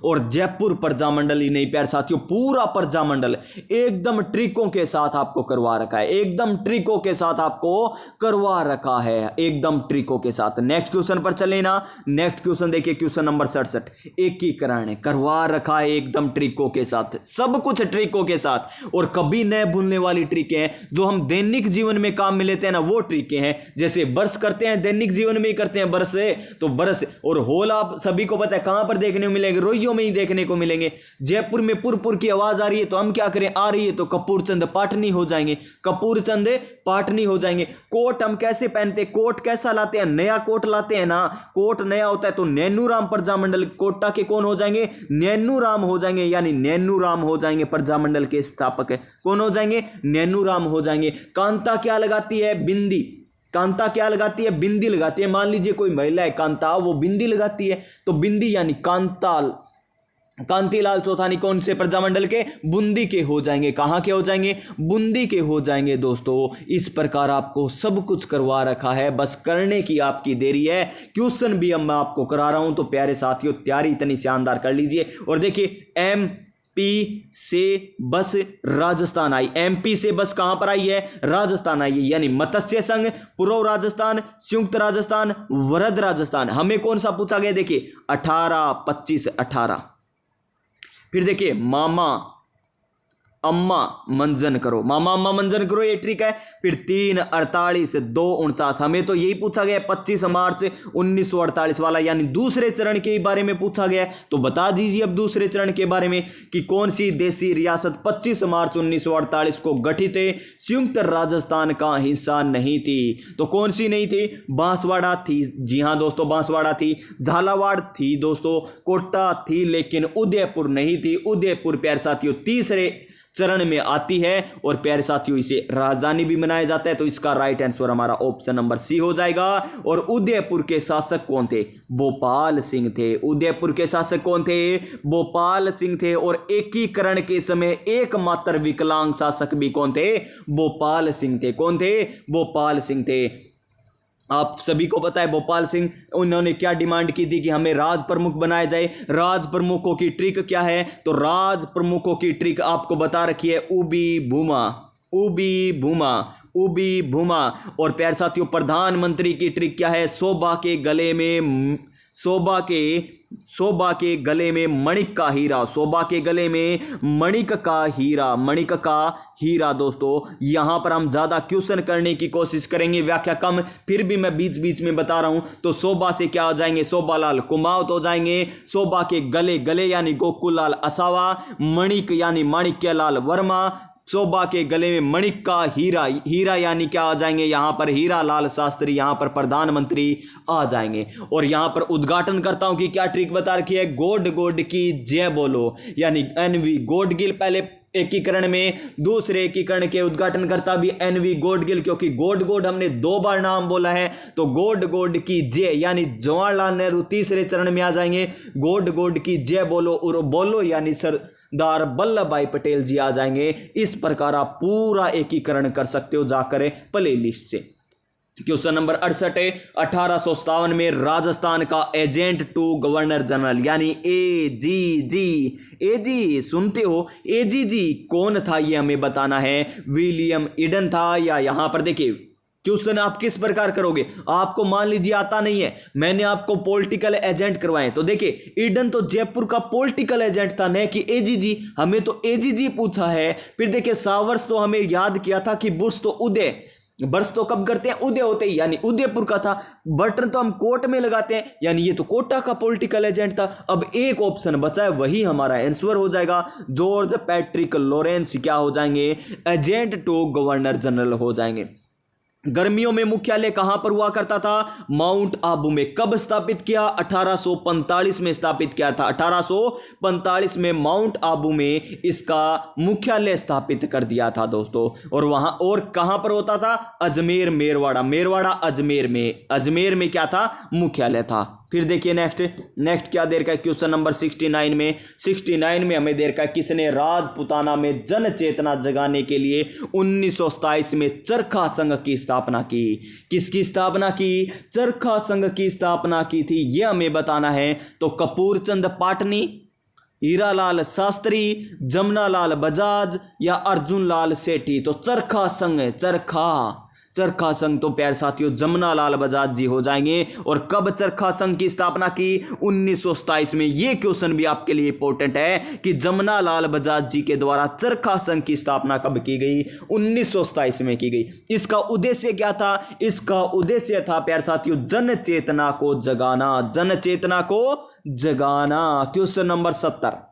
S1: और जयपुर प्रजामंडल ही नहीं प्यारे साथियों, पूरा प्रजामंडल एकदम ट्रिकों के साथ आपको करवा रखा है। एकदम ट्रिकों के साथ आपको करवा रखा है, एकदम ट्रिकों के साथ। नेक्स्ट क्वेश्चन पर चले ना। नेक्स्ट क्वेश्चन देखिए, क्वेश्चन नंबर 67। एकीकरण करवा रखा है एकदम ट्रिकों के साथ, सब कुछ ट्रिकों के साथ। और कभी न भूलने वाली ट्रिकें हैं जो हम दैनिक जीवन में काम में लेते हैं ना, वो ट्रिकें हैं। जैसे ब्रश करते हैं, दैनिक जीवन में ही करते हैं ब्रश से, तो ब्रश और होल आप सभी को पता है कहां पर देखने को मिलेंगे? रोइयों में ही देखने को मिलेंगे। जयपुर में पुर की आवाज आ रही है तो हम क्या करें? आ रही है तो कपूरचंद पाटनी हो जाएंगे। कपूरचंद पाटनी हो जाएंगे। कोट हम कैसे पहनते? कोट कैसा लाते हैं? नया कोट लाते हैं ना। कोट नया होता है तो नैनूराम प्रजामंडल कोटा के कौन हो जाएंगे? नैनूराम हो जाएंगे, यानी नैनूराम हो जाएंगे प्रजामंडल के स्थापक। कौन हो जाएंगे? नैनूराम हो जाएंगे। कांता क्या लगाती है? बिंदी। कांता क्या लगाती है? बिंदी लगाती है। मान लीजिए कोई महिला है कांता, वो बिंदी लगाती है तो बिंदी यानी कांतिलाल चौथानी कौन से प्रजामंडल के? बूंदी के हो जाएंगे। कहां के हो जाएंगे? बूंदी के हो जाएंगे। दोस्तों इस प्रकार आपको सब कुछ करवा रखा है, बस करने की आपकी देरी है। क्वेश्चन भी अब मैं आपको करा रहा हूं तो प्यारे साथियों तैयारी इतनी शानदार कर लीजिए। और देखिए एमपी से बस राजस्थान आई। एमपी से बस कहां पर आई है? राजस्थान आई है, यानी मत्स्य संघ, पूर्व राजस्थान, संयुक्त राजस्थान, वृहद राजस्थान। हमें कौन सा पूछा गया? देखिए 18, 25, 18। फिर देखिए मामा अम्मा मंजन करो, मामा अम्मा मंजन करो, ये ट्रिक है। फिर 3, 48, 2, 49। हमें तो यही पूछा गया 25 मार्च 1948 वाला, यानी दूसरे चरण के बारे में पूछा गया। तो बता दीजिए अब दूसरे चरण के बारे में कि कौन सी देशी रियासत 25 मार्च 1948 को गठित संयुक्त राजस्थान का हिस्सा नहीं थी? तो कौन सी नहीं थी? बांसवाड़ा थी। जी हां दोस्तों, बांसवाड़ा थी। झालावाड़ थी दोस्तों, कोटा थी, लेकिन उदयपुर नहीं थी। उदयपुर प्यारे साथियों तीसरे चरण में आती है और प्यारे साथियों इसे राजधानी भी बनाया जाता है। तो इसका राइट आंसर हमारा ऑप्शन नंबर सी हो जाएगा। और उदयपुर के शासक कौन थे? भोपाल सिंह थे। उदयपुर के शासक कौन थे? भोपाल सिंह थे। और एकीकरण के समय एकमात्र विकलांग शासक भी कौन थे? भोपाल सिंह थे। कौन थे? भोपाल सिंह थे। आप सभी को पता है भोपाल सिंह, उन्होंने क्या डिमांड की थी कि हमें राज प्रमुख बनाया जाए। राज प्रमुखों की ट्रिक क्या है? तो राज प्रमुखों की ट्रिक आपको बता रखी है उबी भूमा, उबी भूमा, उबी भूमा। और प्यारे साथियों प्रधानमंत्री की ट्रिक क्या है? शोभा के गले में मणिक का हीरा, शोभा के गले में मणिक का हीरा, मणिक का हीरा। दोस्तों यहां पर हम ज्यादा क्वेश्चन करने की कोशिश करेंगे, व्याख्या कम, फिर भी मैं बीच बीच में बता रहा हूं। तो शोभा से क्या हो जाएंगे? शोभालाल कुमावत हो जाएंगे। शोभा के गले यानी गोकुललाल असावा, मणिक यानी माणिक्यलाल वर्मा। शोभा के गले में मणिक का हीरा यानी क्या आ जाएंगे? यहां पर हीरा लाल शास्त्री, यहां पर प्रधानमंत्री आ जाएंगे। और यहां पर उद्घाटन करता हूं कि क्या ट्रिक बता रखी है? गोड की जय बोलो, यानी एनवी गोडगिल पहले एकीकरण में, दूसरे एकीकरण के उद्घाटन करता भी एनवी गोडगिल, क्योंकि गोड हमने 2 बार नाम बोला है। तो गोड की जय यानी जवाहरलाल नेहरू तीसरे चरण में आ जाएंगे। गोड की जय बोलो, और बोलो यानी सरदार वल्लभ भाई पटेल जी आ जाएंगे। इस प्रकार आप पूरा एकीकरण कर सकते हो जाकर प्ले लिस्ट से। क्वेश्चन नंबर 68 है, 1857 में राजस्थान का एजेंट टू गवर्नर जनरल यानी एजी सुनते हो? एजी कौन था ये हमें बताना है। विलियम ईडन था, या यहां पर देखिए क्वेश्चन आप किस प्रकार करोगे? आपको मान लीजिए आता नहीं है, मैंने आपको पॉलिटिकल एजेंट करवाए, तो देखिए ईडन तो जयपुर का पॉलिटिकल एजेंट था, न कि एजीजी। हमें तो एजीजी पूछा है। फिर देखिए सावर्स तो हमें याद किया था कि बुर्स तो उदय, बर्स तो कब करते हैं? उदय होते ही, यानी उदयपुर का था। बटन तो हम कोर्ट में लगाते हैं, यानी ये तो कोटा का पॉलिटिकल एजेंट था। अब एक ऑप्शन बचा है, वही हमारा आंसर हो जाएगा। जॉर्ज पैट्रिक लॉरेंस क्या हो जाएंगे? एजेंट टू गवर्नर जनरल हो जाएंगे। गर्मियों में मुख्यालय कहां पर हुआ करता था? माउंट आबू में। कब स्थापित किया? 1845 में स्थापित किया था। 1845 में माउंट आबू में इसका मुख्यालय स्थापित कर दिया था दोस्तों। और वहां और कहां पर होता था? अजमेर, मेरवाड़ा। मेरवाड़ा अजमेर में, अजमेर में क्या था? मुख्यालय था। फिर देखिए नेक्स्ट क्या दे रखा है क्वेश्चन नंबर 69 में हमें दे रखा है किसने राजपुताना में जन चेतना जगाने के लिए 1927 में चरखा संघ की स्थापना की? किसकी स्थापना की? चरखा संघ की स्थापना की थी, यह हमें बताना है। तो कपूर चंद पाटनी, हीरालाल शास्त्री, जमनालाल बजाज या अर्जुन लाल सेठी? तो चरखा संघ, चरखा संघ तो प्यारे साथियों जमनालाल बजाज जी हो जाएंगे। और कब चरखा संघ की स्थापना की? 1927 में। यह क्वेश्चन भी आपके लिए इंपॉर्टेंट है कि जमनालाल बजाज जी के द्वारा चरखा संघ की स्थापना कब की गई? 1927 में की गई। इसका उद्देश्य क्या था? इसका उद्देश्य था प्यारे साथियों जन चेतना को जगाना, जन चेतना को जगाना। क्वेश्चन नंबर 70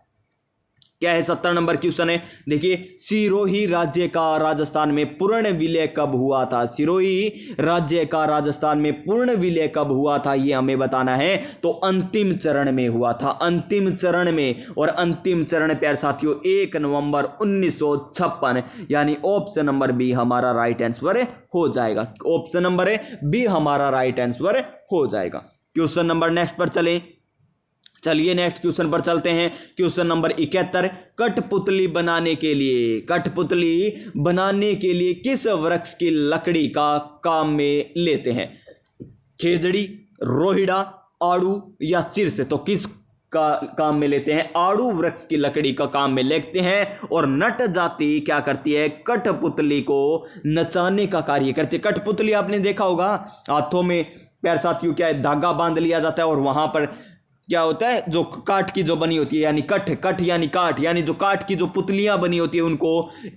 S1: क्या है? 70 नंबर क्वेश्चन है। देखिए सिरोही राज्य का राजस्थान में पूर्ण विलय कब हुआ था? सिरोही राज्य का राजस्थान में पूर्ण विलय कब हुआ था, यह हमें बताना है। तो अंतिम चरण में हुआ था, अंतिम चरण में। और अंतिम चरण प्यारे साथियों 1 नवंबर 1956, यानी ऑप्शन नंबर बी हमारा राइट आंसर हो जाएगा। ऑप्शन नंबर बी हमारा राइट आंसर हो जाएगा। क्वेश्चन नंबर नेक्स्ट पर चलिए नेक्स्ट क्वेश्चन पर चलते हैं। क्वेश्चन नंबर 71, कठपुतली बनाने के लिए किस वृक्ष की लकड़ी का काम में लेते हैं? खेजड़ी, रोहिड़ा, आड़ू या शीर्ष? तो किस का काम में लेते हैं? आड़ू वृक्ष की लकड़ी का काम में लेते हैं। और नट जाति क्या करती है? कठपुतली को नचाने का कार्य करती है। कठपुतली आपने देखा होगा, हाथों में प्यारे साथियों क्या है, धागा बांध लिया जाता है और वहां पर क्या होता है, जो काठ की जो बनी होती है, यानी कठ यानी काठ, यानी जो काठ की जो पुतलियां बनी होती है उनको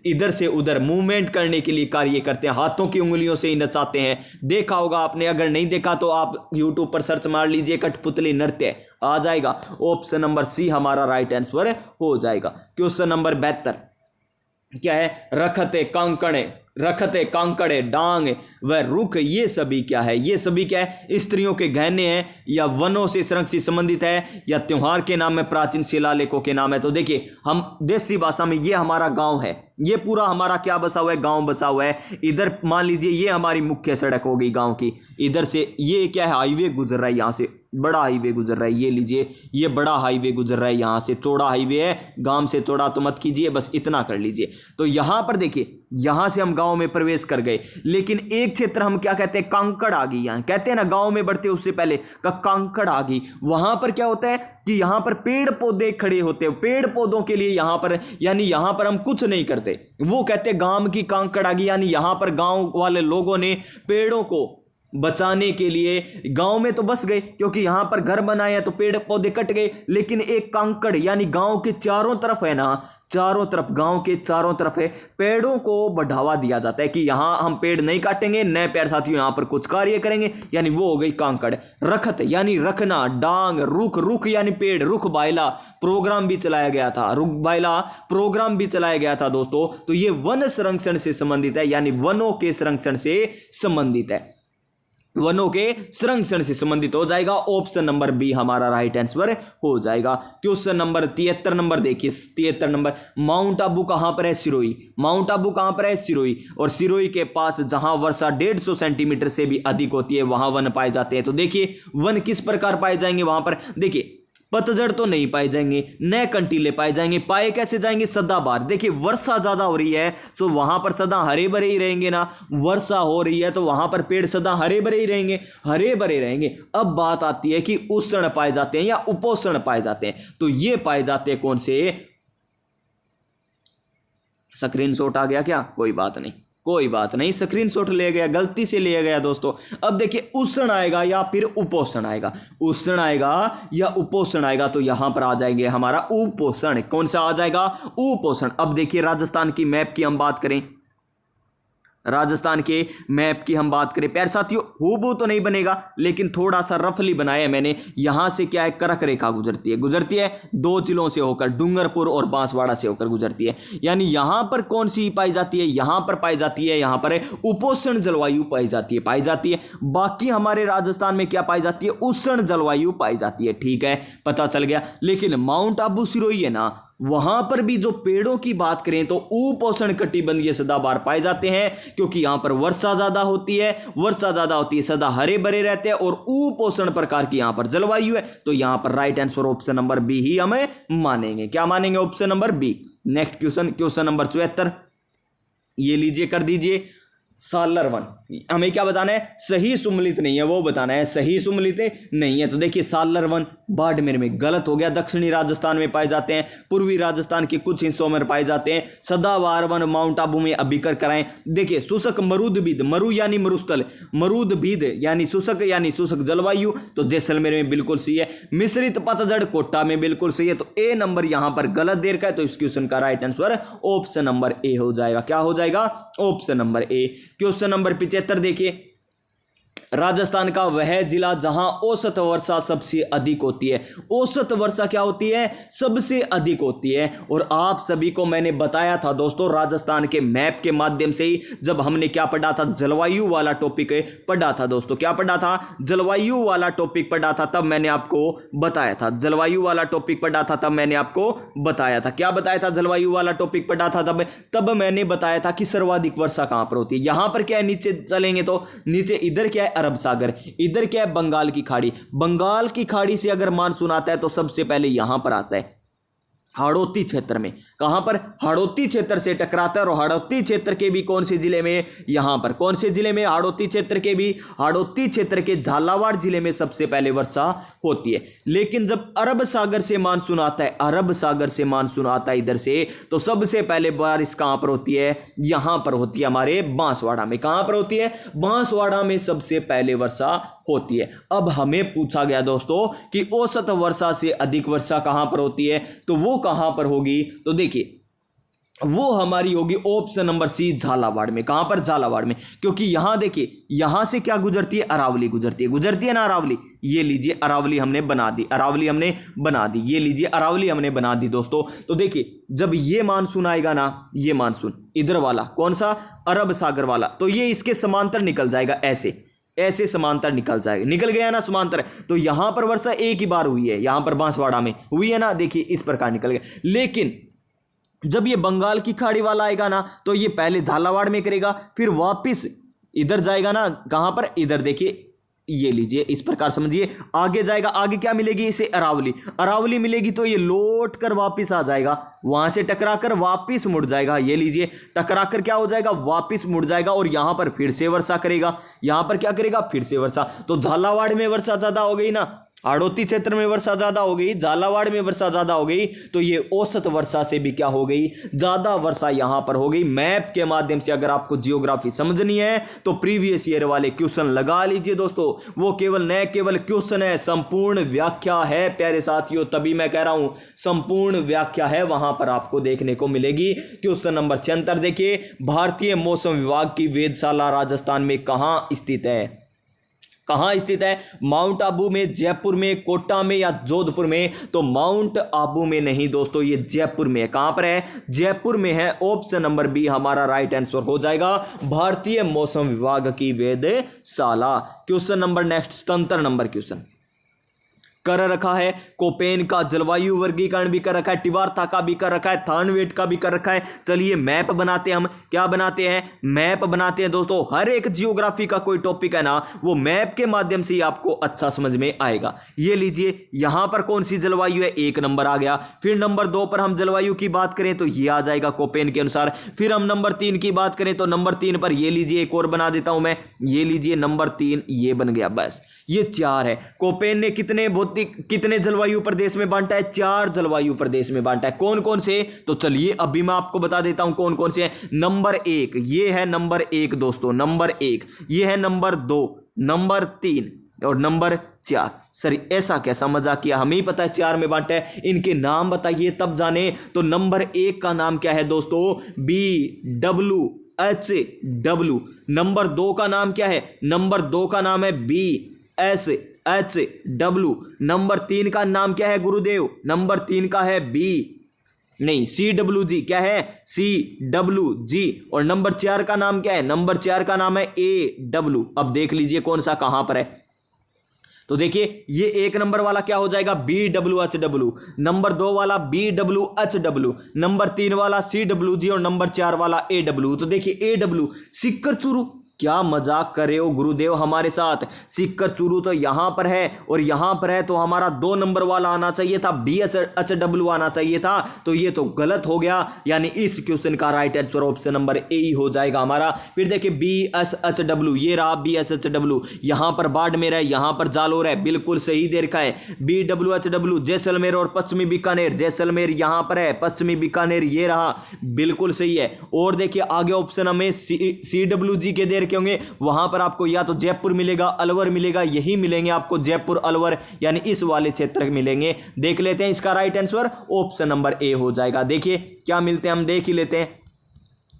S1: इधर से उधर मूवमेंट करने के लिए कार्य करते हैं। हाथों की उंगलियों से ही नचाते हैं। देखा होगा आपने, अगर नहीं देखा तो आप यूट्यूब पर सर्च मार लीजिए कठपुतली नृत्य, आ जाएगा। ऑप्शन नंबर सी हमारा राइट आंसर हो जाएगा। क्वेश्चन नंबर 72 क्या है? रखते कांकड़े डांग व रुख, ये सभी क्या है? ये सभी क्या है? स्त्रियों के गहने हैं, या वनों से संरक्षित संबंधित है, या त्योहार के नाम में प्राचीन शिलालेखों के नाम है? तो देखिए हम देसी भाषा में ये हमारा गांव है, ये पूरा हमारा क्या बसा हुआ है? गांव बसा हुआ है। इधर मान लीजिए ये हमारी मुख्य सड़क हो गई गांव की, इधर से ये क्या है? हाईवे गुजर रहा है, यहाँ से बड़ा हाईवे गुजर रहा है। ये लीजिए, ये बड़ा हाईवे गुजर रहा है, यहाँ से चौड़ा हाईवे है। गांव से चौड़ा तो मत कीजिए, बस इतना कर लीजिए। तो यहाँ पर देखिए, यहाँ से हम गांव में प्रवेश कर गए, लेकिन एक क्षेत्र हम क्या कहते हैं? कांकड़ आ गई। यहाँ कहते हैं ना गांव में बढ़ते उससे पहले का कांकड़ आ गई। वहां पर क्या होता है कि यहाँ पर पेड़ पौधे खड़े होते हैं। पेड़ पौधों के लिए यहाँ पर, यानी यहाँ पर हम कुछ नहीं करते। वो कहते हैं गांव की कांकड़ आ गई, यानी यहाँ पर गांव वाले लोगों ने पेड़ों को बचाने के लिए गांव में तो बस गए, क्योंकि यहां पर घर बनाए हैं तो पेड़ पौधे कट गए। लेकिन एक कांकड़, यानी गांव के चारों तरफ है ना, चारों तरफ, गांव के चारों तरफ है, पेड़ों को बढ़ावा दिया जाता है कि यहां हम पेड़ नहीं काटेंगे, नए प्यारे साथियों यहां पर कुछ कार्य करेंगे, यानी वो हो गई कांकड़। रखत यानी रखना, डांग, रुख यानी पेड़, रुख बाइला प्रोग्राम भी चलाया गया था, रुख बाइला प्रोग्राम भी चलाया गया था दोस्तों। तो ये वन संरक्षण से संबंधित है, यानी वनों के संरक्षण से संबंधित है, वनों के संरक्षण से संबंधित हो जाएगा। ऑप्शन नंबर बी हमारा राइट आंसर हो जाएगा। क्वेश्चन नंबर 73 नंबर देखिए, 73 नंबर, माउंट आबू कहां पर है? सिरोही। माउंट आबू कहां पर है? सिरोही। और सिरोही के पास जहां वर्षा 150 सेंटीमीटर से भी अधिक होती है वहां वन पाए जाते हैं। तो देखिए वन किस प्रकार पाए जाएंगे वहां पर? देखिए पतझड़ तो नहीं पाए जाएंगे, नए कंटीले पाए जाएंगे। पाए कैसे जाएंगे? सदाबहार। देखिए वर्षा ज्यादा हो रही है तो वहां पर सदा हरे भरे ही रहेंगे ना, वर्षा हो रही है तो वहां पर पेड़ सदा हरे भरे ही रहेंगे, हरे भरे रहेंगे। अब बात आती है कि उष्ण पाए जाते हैं या उपोष्ण पाए जाते हैं। तो ये पाए जाते हैं कौन से? स्क्रीनशॉट आ गया क्या? कोई बात नहीं, कोई बात नहीं, स्क्रीनशॉट ले गया, गलती से ले गया दोस्तों। अब देखिए उष्ण आएगा या फिर उपोषण आएगा, उष्ण आएगा या उपोषण आएगा, तो यहां पर आ जाएंगे हमारा उपोषण। कौन सा आ जाएगा? उपोषण। अब देखिए राजस्थान की मैप की हम बात करें, राजस्थान के मैप की हम बात करें प्यारे साथियों, हूबहू तो नहीं बनेगा लेकिन थोड़ा सा रफली बनाया है मैंने। यहां से क्या है, करक रेखा गुजरती है 2 जिलों से होकर, डूंगरपुर और बांसवाड़ा से होकर गुजरती है। यानी यहां पर कौन सी पाई जाती है? यहां पर पाई जाती है, यहां पर उपोष्ण जलवायु पाई जाती है। बाकी हमारे राजस्थान में क्या पाई जाती है? उष्ण जलवायु पाई जाती है। ठीक है, पता चल गया। लेकिन माउंट आबू सिरोही है ना, वहां पर भी जो पेड़ों की बात करें तो उपोष्ण कटिबंधीय सदाबहार पाए जाते हैं, क्योंकि यहां पर वर्षा ज्यादा होती है, सदा हरे भरे रहते हैं और उपोष्ण प्रकार की यहां पर जलवायु है। तो यहां पर right answer option number B ही हमें मानेंगे। क्या मानेंगे? Option number B. Next question number 74, ये लीजिए, कर दीजिए। सालर वन, हमें क्या बताना है? सही सुमलित नहीं है वो बताना है, सही सुमलित नहीं है। तो देखिए सालर वन बाड़मेर में गलत हो गया, दक्षिणी राजस्थान में पाए जाते हैं, पूर्वी राजस्थान के कुछ हिस्सों में पाए जाते हैं। सदाबहार वन माउंट आबू में अभिकर कराएं। देखिए शुष्क मरुदभीद, मरु यानी मरुस्थल, मरुदभीद यानी शुष्क जलवायु, तो जैसलमेर में बिल्कुल सही है। मिश्रित पतझड़ कोटा में बिल्कुल सही है। तो ए नंबर यहां पर गलत देर का है, तो इस क्वेश्चन का राइट आंसर ऑप्शन नंबर ए हो जाएगा। क्या हो जाएगा? ऑप्शन नंबर ए। क्वेश्चन नंबर 75 देखिए, राजस्थान का वह जिला जहां औसत वर्षा सबसे अधिक होती है। औसत वर्षा क्या होती है? सबसे अधिक होती है। और आप सभी को मैंने बताया था दोस्तों राजस्थान के मैप के माध्यम से ही, जब हमने क्या पढ़ा था? जलवायु वाला टॉपिक पढ़ा था दोस्तों। क्या पढ़ा था? जलवायु वाला टॉपिक पढ़ा था, तब मैंने आपको बताया था। जलवायु वाला टॉपिक पढ़ा था तब मैंने आपको बताया था। क्या बताया था? जलवायु वाला टॉपिक पढ़ा था तब मैंने बताया था कि सर्वाधिक वर्षा कहां पर होती है। यहां पर क्या है, नीचे चलेंगे तो नीचे इधर क्या है? अरब सागर। इधर क्या है? बंगाल की खाड़ी। बंगाल की खाड़ी से अगर मानसून आता है तो सबसे पहले यहां पर आता है हाड़ौती क्षेत्र में। कहां पर? हाड़ौती क्षेत्र से टकराता है। और हाड़ौती क्षेत्र के भी कौन से जिले में? यहां पर। कौन से जिले में? हाड़ौती क्षेत्र के भी, हाड़ौती क्षेत्र के झालावाड़ जिले में सबसे पहले वर्षा होती है। लेकिन जब अरब सागर से मानसून आता है, अरब सागर से मानसून आता है इधर से, तो सबसे पहले बारिश कहां पर होती है? यहां पर होती है हमारे बांसवाड़ा में। कहां पर होती है? बांसवाड़ा में सबसे पहले वर्षा होती है। अब हमें पूछा गया दोस्तों कि औसत वर्षा से अधिक वर्षा कहां पर होती है, तो वो कहां पर होगी? तो देखिए वो हमारी होगी ऑप्शन नंबर सी, झालावाड़ में। कहां पर? झालावाड़ में। क्योंकि यहां देखिए, यहां से क्या गुजरती है? अरावली गुजरती है ना, अरावली। ये लीजिए अरावली हमने बना दी, ये लीजिए अरावली हमने बना दी दोस्तों। तो देखिए जब ये मानसून आएगा ना, ये मानसून इधर वाला कौन सा? अरब सागर वाला, तो ये इसके समांतर निकल जाएगा, ऐसे समांतर निकल गया ना समांतर। तो यहां पर वर्षा एक ही बार हुई है, यहां पर बांसवाड़ा में हुई है ना, देखिए इस प्रकार निकल गया। लेकिन जब ये बंगाल की खाड़ी वाला आएगा ना, तो ये पहले झालावाड़ में करेगा, फिर वापस इधर जाएगा ना, कहां पर? इधर देखिए, ये लीजिए इस प्रकार समझिए। आगे जाएगा, आगे क्या मिलेगी इसे? अरावली मिलेगी। तो ये लौट कर वापिस आ जाएगा, वहां से टकरा कर वापिस मुड़ जाएगा। ये लीजिए टकरा कर क्या हो जाएगा? वापिस मुड़ जाएगा। और यहां पर फिर से वर्षा करेगा। यहां पर क्या करेगा? फिर से वर्षा। तो झालावाड़ में वर्षा ज्यादा हो गई ना, हाड़ौती क्षेत्र में वर्षा ज्यादा हो गई, झालावाड़ में वर्षा ज्यादा हो गई, तो ये औसत वर्षा से भी क्या हो गई? ज्यादा वर्षा यहां पर हो गई। मैप के माध्यम से अगर आपको जियोग्राफी समझनी है तो प्रीवियस ईयर वाले क्वेश्चन लगा लीजिए दोस्तों। वो केवल क्वेश्चन है, संपूर्ण व्याख्या है प्यारे साथियों। तभी मैं कह रहा हूं संपूर्ण व्याख्या है, वहां पर आपको देखने को मिलेगी। क्वेश्चन नंबर 76 देखिए, भारतीय मौसम विभाग की वेधशाला राजस्थान में कहां स्थित है? माउंट आबू में, जयपुर में, कोटा में या जोधपुर में? तो माउंट आबू में नहीं दोस्तों, ये जयपुर में है। कहां पर है? जयपुर में है। ऑप्शन नंबर बी हमारा राइट आंसर हो जाएगा, भारतीय मौसम विभाग की वेधशाला। Question number next 77 number question कर रखा है। कोपेन का जलवायु वर्गीकरण भी कर रखा है, टिवार्था का भी कर रखा है, थानवेट का भी कर रखा है। चलिए मैप बनाते हैं हम। क्या बनाते हैं? मैप बनाते हैं दोस्तों। हर एक जियोग्राफी का कोई टॉपिक है ना, वो मैप के माध्यम से ही आपको अच्छा समझ में आएगा। ये लीजिए यहां पर कौन सी जलवायु है? 1 नंबर आ गया। फिर नंबर 2 पर हम जलवायु की बात करें तो ये आ जाएगा कोपेन के अनुसार। फिर हम नंबर 3 की बात करें तो नंबर 3 पर ये लीजिए, एक और बना देता हूं मैं, ये लीजिए नंबर 3, ये बन गया। बस ये 4 है। कोपेन ने कितने जलवायु प्रदेश में बांटा है? 4 जलवायु प्रदेश में बांटा है। कौन कौन से? तो चलिए अभी मैं आपको बता देता हूं कौन कौन से हैं। नंबर 1 ये है, नंबर 1 दोस्तों, नंबर 1 ये है, नंबर 2, नंबर 3 और नंबर 4। सर ऐसा कैसा मजाक किया, हमें ही पता है 4 में बांटा है, इनके नाम बताइए तब जाने। तो नंबर 1 का नाम क्या है दोस्तों? BWHW। नंबर 2 का नाम क्या है? नंबर 2 का नाम है BSHW। नंबर 3 का नाम क्या है गुरुदेव? नंबर 3 का है CWG। क्या है? CWG। और नंबर 4 का नाम क्या है? नंबर 4 का नाम है AW। अब देख लीजिए कौन सा कहां पर है। तो देखिए ये 1 नंबर वाला क्या हो जाएगा? BWHW। नंबर 2 वाला BWHW। नंबर 3 वाला CWG और नंबर 4 वाला AW। तो देखिए AW सिक्कर चूरू। क्या मजाक कर रहे हो गुरुदेव हमारे साथ? सिक्कर चूरू तो यहां पर है और यहां पर है, तो हमारा 2 नंबर वाला आना चाहिए था, BSHW आना चाहिए था। तो ये तो गलत हो गया, यानी इस क्वेश्चन का right answer option number A ही हो जाएगा हमारा। फिर देखिए BSHW, ये रहा BSHW। यहां पर बाड़मेर है, यहां पर जालोर है, बिल्कुल सही दे रखा है। BWHW जैसलमेर और पश्चिमी बीकानेर, जैसलमेर यहां पर है, पश्चिमी बीकानेर ये रहा, बिल्कुल सही है। और देखिए आगे ऑप्शन हमें CWG के दे होंगे, वहां पर आपको या तो जयपुर मिलेगा, अलवर मिलेगा, यही मिलेंगे आपको, जयपुर अलवर, यानी इस वाले क्षेत्र मिलेंगे। देख लेते हैं, इसका राइट आंसर ऑप्शन नंबर ए हो जाएगा। देखिए क्या मिलते हैं, हम देख ही लेते हैं।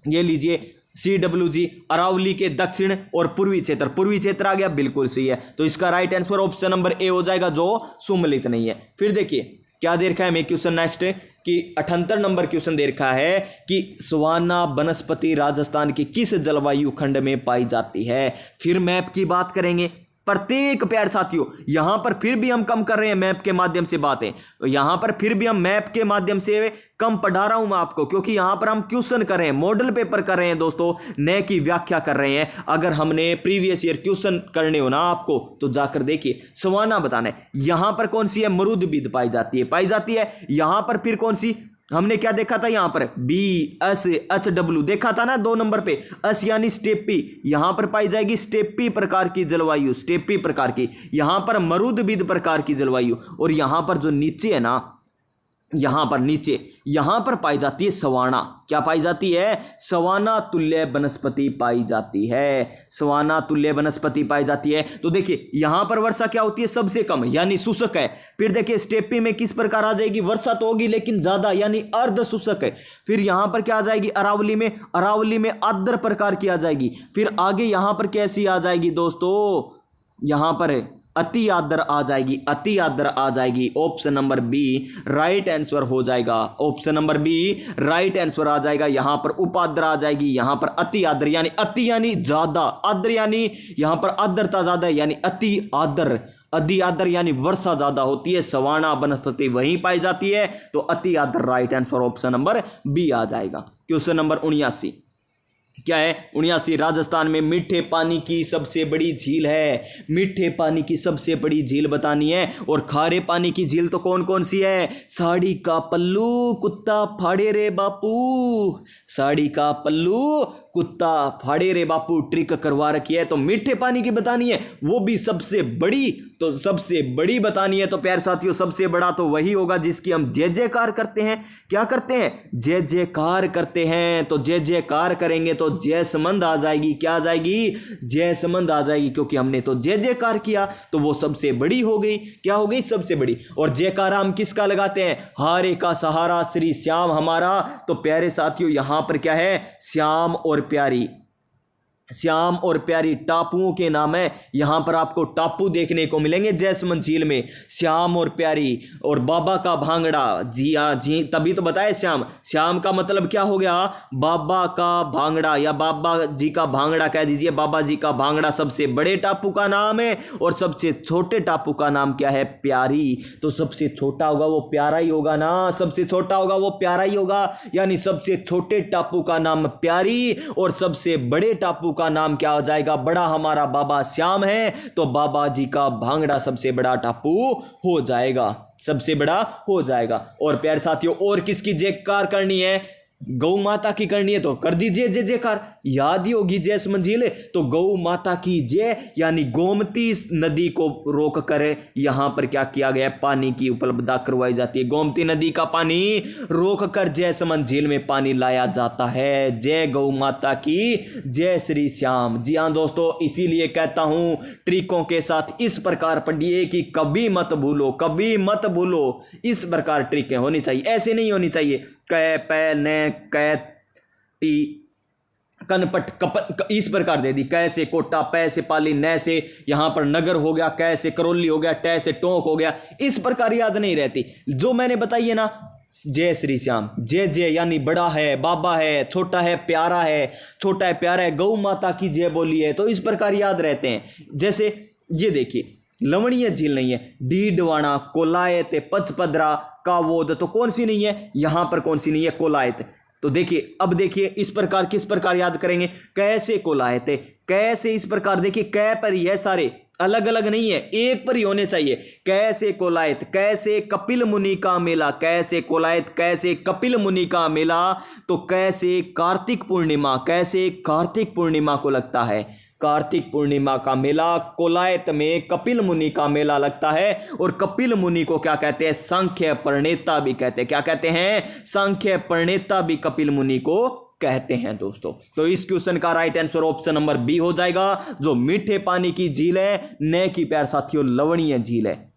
S1: ये लीजिए CWG अरावली के दक्षिण और पूर्वी क्षेत्र आ गया, बिल्कुल सही है। तो इसका राइट आंसर ऑप्शन नंबर ए हो जाएगा, जो सुमलित नहीं है। फिर देखिए क्या दे रखा है हमें क्वेश्चन नेक्स्ट कि 78 नंबर क्वेश्चन दे रखा है कि सवाना वनस्पति राजस्थान के किस जलवायु खंड में पाई जाती है। फिर मैप की बात करेंगे प्रत्येक प्यारे साथियों। यहां पर फिर भी हम कम कर रहे हैं मैप के माध्यम से बातें, यहां पर फिर भी हम मैप के माध्यम से कम पढ़ा रहा हूं मैं आपको, क्योंकि यहां पर हम क्वेश्चन कर रहे हैं, मॉडल पेपर कर रहे हैं दोस्तों, नए की व्याख्या कर रहे हैं। अगर हमने प्रीवियस ईयर क्वेश्चन करने हो ना आपको, तो जाकर देखिए सवाना बताना है। यहां पर कौन सी है? मरुदबीद पाई जाती है। यहां पर फिर कौन सी हमने क्या देखा था? यहां पर BSHW देखा था ना 2 नंबर पे, अस यानी स्टेपी, यहां पर पाई जाएगी स्टेपी प्रकार की जलवायु, स्टेपी प्रकार की। यहां पर मरुदबीद प्रकार की जलवायु। और यहां पर जो नीचे है ना, यहां पर नीचे, यहां पर पाई जाती है सवाना। क्या पाई जाती है? सवाना तुल्य वनस्पति पाई जाती है, सवाना तुल्य वनस्पति पाई जाती है। तो देखिए यहां पर वर्षा क्या होती है? सबसे कम, यानी शुष्क है। फिर देखिए स्टेपी में किस प्रकार आ जाएगी? वर्षा तो होगी लेकिन ज्यादा, यानी अर्ध शुष्क है। फिर यहां पर क्या आ जाएगी? अरावली में आर्द्र प्रकार की आ जाएगी। फिर आगे यहां पर कैसी आ जाएगी दोस्तों? यहां पर अति आर्द्र आ जाएगी। Option number B right answer हो जाएगा, option number B right answer आ जाएगा। यहां पर उपाद्र आ जाएगी, यहां पर अति आर्द्र, यानी अति यानी ज्यादा, आर्द्र यानी यहां पर आर्द्रता ज्यादा है, यानी अति आर्द्र यानी वर्षा ज्यादा होती है। सवाना वनस्पति वहीं पाई जाती है, तो अति आर्द्र right answer option number B आ जाएगा। क्वेश्चन नंबर 79 क्या है? 79 राजस्थान में मीठे पानी की सबसे बड़ी झील है। मीठे पानी की सबसे बड़ी झील बतानी है। और खारे पानी की झील तो कौन कौन सी है? साड़ी का पल्लू कुत्ता फाड़े रे बापू, साड़ी का पल्लू कुत्ता फाड़े रे बापू ट्रिक करवा रखी है। तो मीठे पानी की बतानी है, वो भी सबसे बड़ी, तो सबसे बड़ी बतानी है। तो प्यारे साथियों सबसे बड़ा तो वही होगा जिसकी हम जय जयकार करते हैं। क्या करते हैं? जय जयकार करते हैं। तो जय जयकार करेंगे तो जयसमंद आ जाएगी। क्या आ जाएगी? जयसमंद आ जाएगी, क्योंकि हमने तो जय जयकार किया, तो वो सबसे बड़ी हो गई। क्या हो गई? सबसे बड़ी। और जयकारा हम किसका लगाते हैं? हारे का सहारा श्री श्याम हमारा। तो प्यारे साथियों यहां पर क्या है? श्याम और प्यारी, श्याम और प्यारी टापुओं के नाम है। यहां पर आपको टापू देखने को मिलेंगे जैसमंद झील में, श्याम और प्यारी। और बाबा का भांगड़ा, जी हाँ जी, तभी तो बताए श्याम। श्याम का मतलब क्या हो गया? बाबा का भांगड़ा, या बाबा जी का भांगड़ा कह दीजिए। बाबा जी का भांगड़ा सबसे बड़े टापू का नाम है। और सबसे छोटे टापू का नाम क्या है? प्यारी। तो सबसे छोटा होगा वो प्यारा ही होगा ना, सबसे छोटा होगा वो प्यारा ही होगा, यानी सबसे छोटे टापू का नाम प्यारी और सबसे बड़े टापू का नाम क्या हो जाएगा? बड़ा हमारा बाबा श्याम है, तो बाबा जी का भांगड़ा सबसे बड़ा टापू हो जाएगा, सबसे बड़ा हो जाएगा। और प्यारे साथियों और किसकी जयकार करनी है? गौ माता की करनी है तो कर दीजिए जय जयकार। याद ही होगी जयसमंद झील। तो गौ माता की जय यानी गोमती नदी को रोक कर यहां पर क्या किया गया, पानी की उपलब्धता करवाई जाती है। गोमती नदी का पानी रोक कर जयसमंद झील में पानी लाया जाता है। जय गौ माता की, जय श्री श्याम। जी हां दोस्तों, इसीलिए कहता हूं ट्रिकों के साथ इस प्रकार पढ़िए कि कभी मत भूलो, कभी मत भूलो। इस प्रकार ट्रिकें होनी चाहिए, ऐसे नहीं होनी चाहिए कै पै न कै टी कनपट कपट इस प्रकार दे दी। कै से कोटा, पै से पाली, न से यहां पर नगर हो गया, कै से करौली हो गया, टै से टोंक हो गया। इस प्रकार याद नहीं रहती। जो मैंने बताई है ना, जय श्री श्याम, जय जय यानी बड़ा है, बाबा है, छोटा है, प्यारा है, छोटा है, प्यारा है, गौ माता की जय बोली है, तो इस प्रकार याद रहते हैं। जैसे ये देखिए, लवणीय झील नहीं है, डीडवाना, कोलायत, पचपदरा, कावोद, तो कौन सी नहीं है यहां पर, कौन सी नहीं है, कोलायत। तो देखिए, अब देखिए इस प्रकार किस प्रकार याद करेंगे, कैसे कोलायत, कैसे इस प्रकार देखिए, कै पर ही है, सारे अलग अलग नहीं है, एक पर ही होने चाहिए। कैसे कोलायत, कैसे कपिल मुनि का मेला, कैसे कोलायत, कैसे कपिल मुनि का मेला, तो कैसे कार्तिक पूर्णिमा, कैसे कार्तिक पूर्णिमा को लगता है, कार्तिक पूर्णिमा का मेला कोलायत में कपिल मुनि का मेला लगता है। और कपिल मुनि को क्या कहते हैं, सांख्य प्रणेता भी कहते हैं। क्या कहते हैं, सांख्य प्रणेता भी कपिल मुनि को कहते हैं दोस्तों। तो इस क्वेश्चन का right answer option number B हो जाएगा, जो मीठे पानी की झील है, न की प्यार साथियों लवणीय झील है,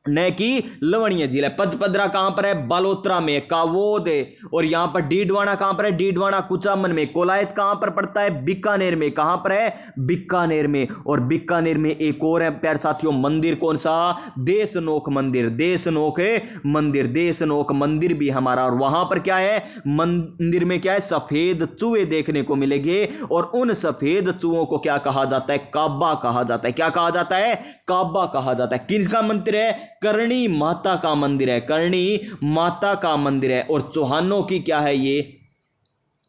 S1: न की लवणीय झील है। पचपदरा कहां पर है, बालोतरा में, कावोद और यहां पर डीडवाना कहां पर है, डीडवाना कुचामन में। कोलायत कहां पर पड़ता है, बीकानेर में। कहां पर है, बीकानेर में। और बीकानेर में एक और है प्यार साथियों मंदिर, कौन सा, देशनोक मंदिर, देशनोक मंदिर, देशनोक मंदिर भी हमारा। और वहां पर क्या है, मंदिर में क्या है, सफेद चूहे देखने को मिलेंगे। और उन सफेद चूहों को क्या कहा जाता है, काबा कहा जाता है। क्या कहा जाता है, काबा कहा जाता है। किसका मंदिर है, करणी माता का मंदिर है, करणी माता का मंदिर है। और चौहानों की क्या है, ये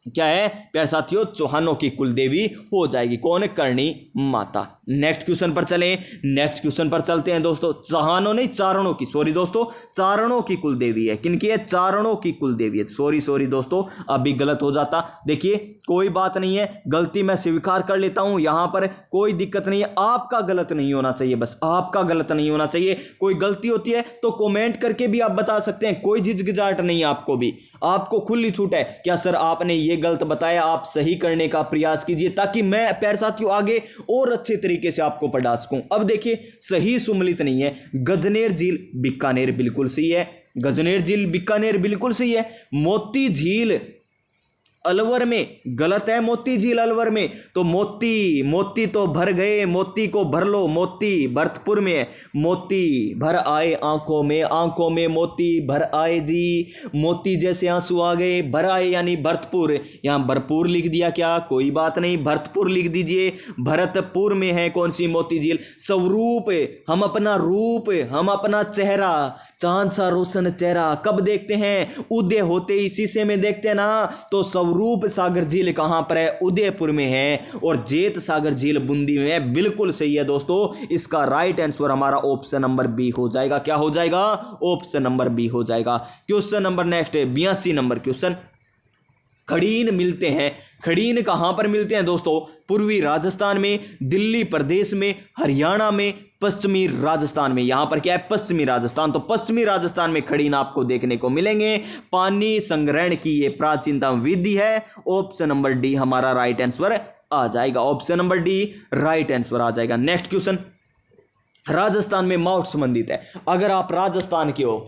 S1: क्या है प्यारे साथियों, चौहानों की कुलदेवी हो जाएगी। कौन है, करणी माता। नेक्स्ट क्वेश्चन पर चलें, नेक्स्ट क्वेश्चन पर चलते हैं दोस्तों। चौहानों नहीं, चारणों की, सॉरी दोस्तों, चारणों की कुलदेवी है। किनकी है, चारणों की कुलदेवी है। सॉरी दोस्तों, अभी गलत हो जाता। देखिए कोई बात नहीं है, गलती मैं स्वीकार कर लेता हूं, यहां पर कोई दिक्कत नहीं है। आपका गलत नहीं होना चाहिए, बस आपका गलत नहीं होना चाहिए। कोई गलती होती है तो कमेंट करके भी आप बता सकते हैं, कोई झिझकिचाहट नहीं है आपको भी, आपको खुली छूट है। क्या सर आपने ये गलत बताया, आप सही करने का प्रयास कीजिए, ताकि मैं प्यारे साथियों आगे और अच्छे तरीके से आपको पढ़ा सकूं। अब देखिए, सही सुमलित नहीं है, गजनेर झील बीकानेर बिल्कुल सही है, गजनेर झील बीकानेर बिल्कुल सही है। मोती झील अलवर में गलत है, मोती झील अलवर में, तो मोती, मोती तो भर गए, मोती को भर लो, मोती भरतपुर में है। मोती भर आए आंखों में, आंखों में मोती भर आए जी, मोती जैसे आंसू आ गए, भर आए यानी भरतपुर। यहां भरपूर लिख दिया क्या, कोई बात नहीं, भरतपुर लिख दीजिए। भरतपुर में है कौन सी, मोती झील। स्वरूप, हम अपना रूप, हम अपना चेहरा, चांद सा रोशन चेहरा कब देखते हैं, उदय होते ही शीशे में देखते हैं ना। तो स्वरूप सागर झील कहां पर है, उदयपुर में है। और जेत सागर झील बूंदी में है, बिल्कुल सही है दोस्तों। इसका राइट आंसर हमारा ऑप्शन नंबर बी हो जाएगा। क्या हो जाएगा, ऑप्शन नंबर बी हो जाएगा। क्वेश्चन नंबर नेक्स्ट है 82 नंबर क्वेश्चन। खड़ीन मिलते हैं, खड़ीन कहां पर मिलते हैं दोस्तों, पूर्वी राजस्थान में, दिल्ली प्रदेश में, हरियाणा में, पश्चिमी राजस्थान में। यहां पर क्या है, पश्चिमी राजस्थान। तो पश्चिमी राजस्थान में खड़ीन आपको देखने को मिलेंगे। पानी संग्रहण की ये प्राचीनतम विधि है। ऑप्शन नंबर डी हमारा राइट आंसर आ जाएगा, option number D right answer आ जाएगा। नेक्स्ट क्वेश्चन, राजस्थान में माउट संबंधित है। अगर आप राजस्थान के हो,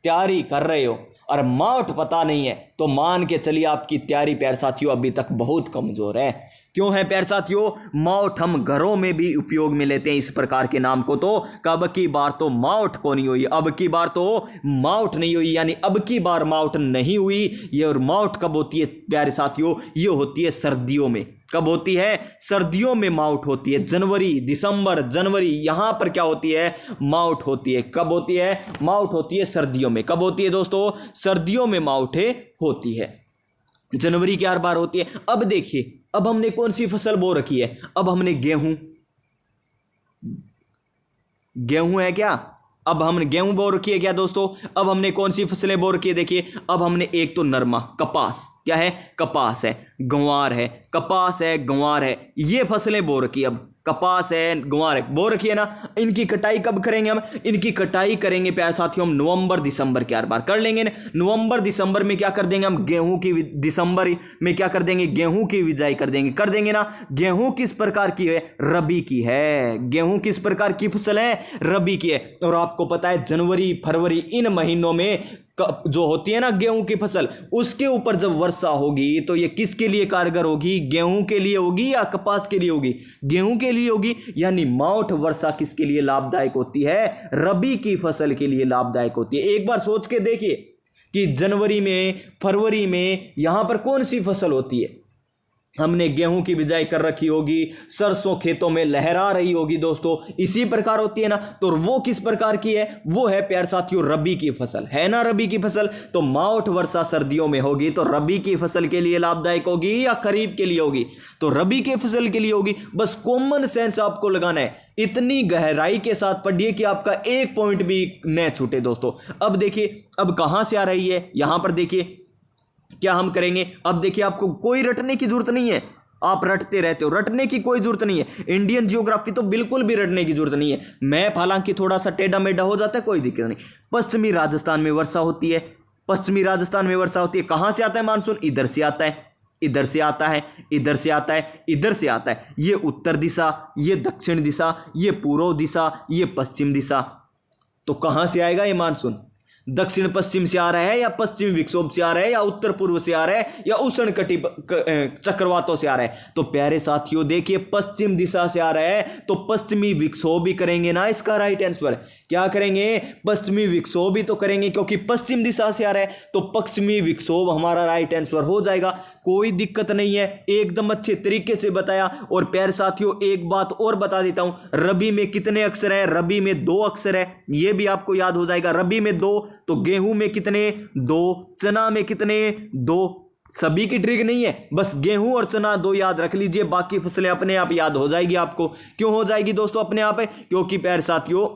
S1: तैयारी कर रहे हो और माउट पता नहीं है, तो मान के चलिए आपकी तैयारी प्यारे साथियों अभी तक बहुत कमजोर है। क्यों है प्यारे साथियों, माउट हम घरों में भी उपयोग में लेते हैं इस प्रकार के नाम को। तो कब की बार तो माउट को नहीं हुई, अब की बार तो माउट नहीं हुई, यानी अब की बार माउट नहीं हुई ये। और माउट कब होती है प्यारे साथियों, ये होती है सर्दियों में। कब होती है, सर्दियों में माउट होती है। जनवरी, दिसंबर, जनवरी, यहां पर क्या होती है, माउट होती है। कब होती है, माउट होती है सर्दियों में। कब होती है दोस्तों, सर्दियों में माउट होती है, जनवरी की हर बार होती है। अब देखिए, अब हमने कौन सी फसल बो रखी है, अब हमने गेहूं, गेहूं है क्या, अब हमने गेहूं बो रखी है क्या दोस्तों। अब हमने कौन सी फसलें बो रखी है, देखिए अब हमने एक तो नरमा, कपास, क्या है, कपास है, ग्वार है, कपास है, ग्वार है, ये फसलें बो रखी है। अब कपास है, ग्वार है, बो रखी है ना। इनकी कटाई कब करेंगे हम, इनकी कटाई करेंगे प्यारे साथियों हम नवंबर दिसंबर के हर बार कर लेंगे ना। नवंबर दिसंबर में क्या कर देंगे हम, गेहूं की, दिसंबर में क्या कर देंगे, गेहूं की बिजाई कर देंगे ना। गेहूं किस प्रकार की है, रबी की है। गेहूं किस प्रकार की फसल है, रबी की है। और आपको पता है जनवरी फरवरी इन महीनों में जो होती है ना गेहूं की फसल, उसके ऊपर जब वर्षा होगी तो ये किसके लिए कारगर होगी, गेहूं के लिए होगी या कपास के लिए होगी, गेहूं के लिए होगी। यानी मावठ वर्षा किसके लिए लाभदायक होती है, रबी की फसल के लिए लाभदायक होती है। एक बार सोच के देखिए कि जनवरी में फरवरी में यहां पर कौन सी फसल होती है, हमने गेहूं की बिजाई कर रखी होगी, सरसों खेतों में लहरा रही होगी दोस्तों, इसी प्रकार होती है ना। तो वो किस प्रकार की है, वो है प्यारे साथियों रबी की फसल है ना, रबी की फसल। तो मावठ वर्षा सर्दियों में होगी तो रबी की फसल के लिए लाभदायक होगी या खरीफ के लिए होगी, तो रबी की फसल के लिए होगी। बस कॉमन सेंस आपको लगाना है, इतनी गहराई के साथ पढ़िए कि आपका एक पॉइंट भी न छूटे दोस्तों। अब देखिए अब कहां से आ रही है, यहां पर देखिए क्या हम करेंगे। अब देखिए आपको कोई रटने की जरूरत नहीं है, आप रटते रहते हो, रटने की कोई जरूरत नहीं है। इंडियन जियोग्राफी तो बिल्कुल भी रटने की जरूरत नहीं है। मैप हालांकि थोड़ा सा टेढ़ा मेढ़ा हो जाता है, कोई दिक्कत नहीं। पश्चिमी राजस्थान में वर्षा होती है, पश्चिमी राजस्थान में वर्षा होती है। कहां से आता है मानसून, इधर से आता है, इधर से आता है, इधर से आता है, इधर से आता है। ये उत्तर दिशा, ये दक्षिण दिशा, ये पूर्व दिशा, ये पश्चिम दिशा। तो कहां से आएगा ये मानसून, दक्षिण पश्चिम से आ रहा है या पश्चिम विक्षोभ से आ रहा है या उत्तर पूर्व से आ रहा है या उष्ण कटि चक्रवातों से आ रहा है। तो प्यारे साथियों देखिए पश्चिम दिशा से आ रहा है तो पश्चिमी विक्षोभ भी करेंगे ना, इसका राइट आंसर क्या करेंगे, पश्चिमी विक्षोभ भी तो करेंगे क्योंकि पश्चिम दिशा से आ रहा है। तो पश्चिमी विक्षोभ हमारा राइट आंसर हो जाएगा, कोई दिक्कत नहीं है, एकदम अच्छे तरीके से बताया। और प्यारे साथियों एक बात और बता देता हूं, रबी में कितने अक्षर है, रबी में 2 अक्षर है, यह भी आपको याद हो जाएगा। रबी में 2, तो गेहूं में कितने, 2, चना में कितने, 2। सभी की ट्रिक नहीं है, बस गेहूं और चना 2 याद रख लीजिए, बाकी फसलें अपने आप याद हो जाएगी आपको। क्यों हो जाएगी दोस्तों अपने आप है, क्योंकि प्यारे साथियों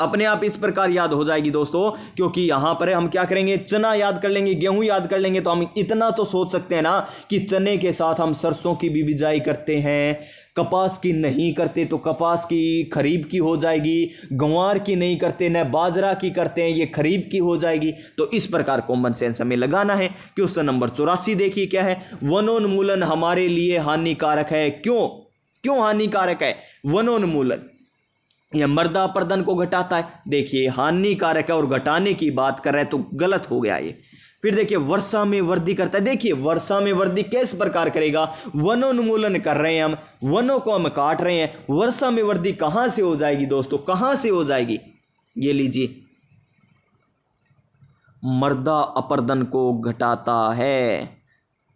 S1: अपने आप इस प्रकार याद हो जाएगी दोस्तों, क्योंकि यहां पर हम क्या करेंगे, चना याद कर लेंगे, गेहूं याद कर लेंगे। तो हम इतना तो सोच सकते हैं ना कि चने के साथ हम सरसों की भी बिजाई करते हैं, कपास की नहीं करते तो कपास की खरीफ की हो जाएगी, ग्वार की नहीं करते, न बाजरा की करते हैं, ये खरीफ की हो जाएगी। तो इस प्रकार कॉमन सेंस हमें लगाना है। क्वेश्चन नंबर 84 देखिए क्या है, वनोन्मूलन हमारे लिए हानिकारक है, क्यों, क्यों हानिकारक है वनोन्मूलन, यह मृदा अपरदन को घटाता है। देखिए हानिकारक है और घटाने की बात कर रहा है तो गलत हो गया ये। फिर देखिए वर्षा में वृद्धि करता है, देखिए वर्षा में वृद्धि किस प्रकार करेगा, वनोन्मूलन कर रहे हैं हम, वनों को हम काट रहे हैं, वर्षा में वृद्धि कहां से हो जाएगी दोस्तों, कहां से हो जाएगी, ये लीजिए मृदा अपरदन को घटाता है,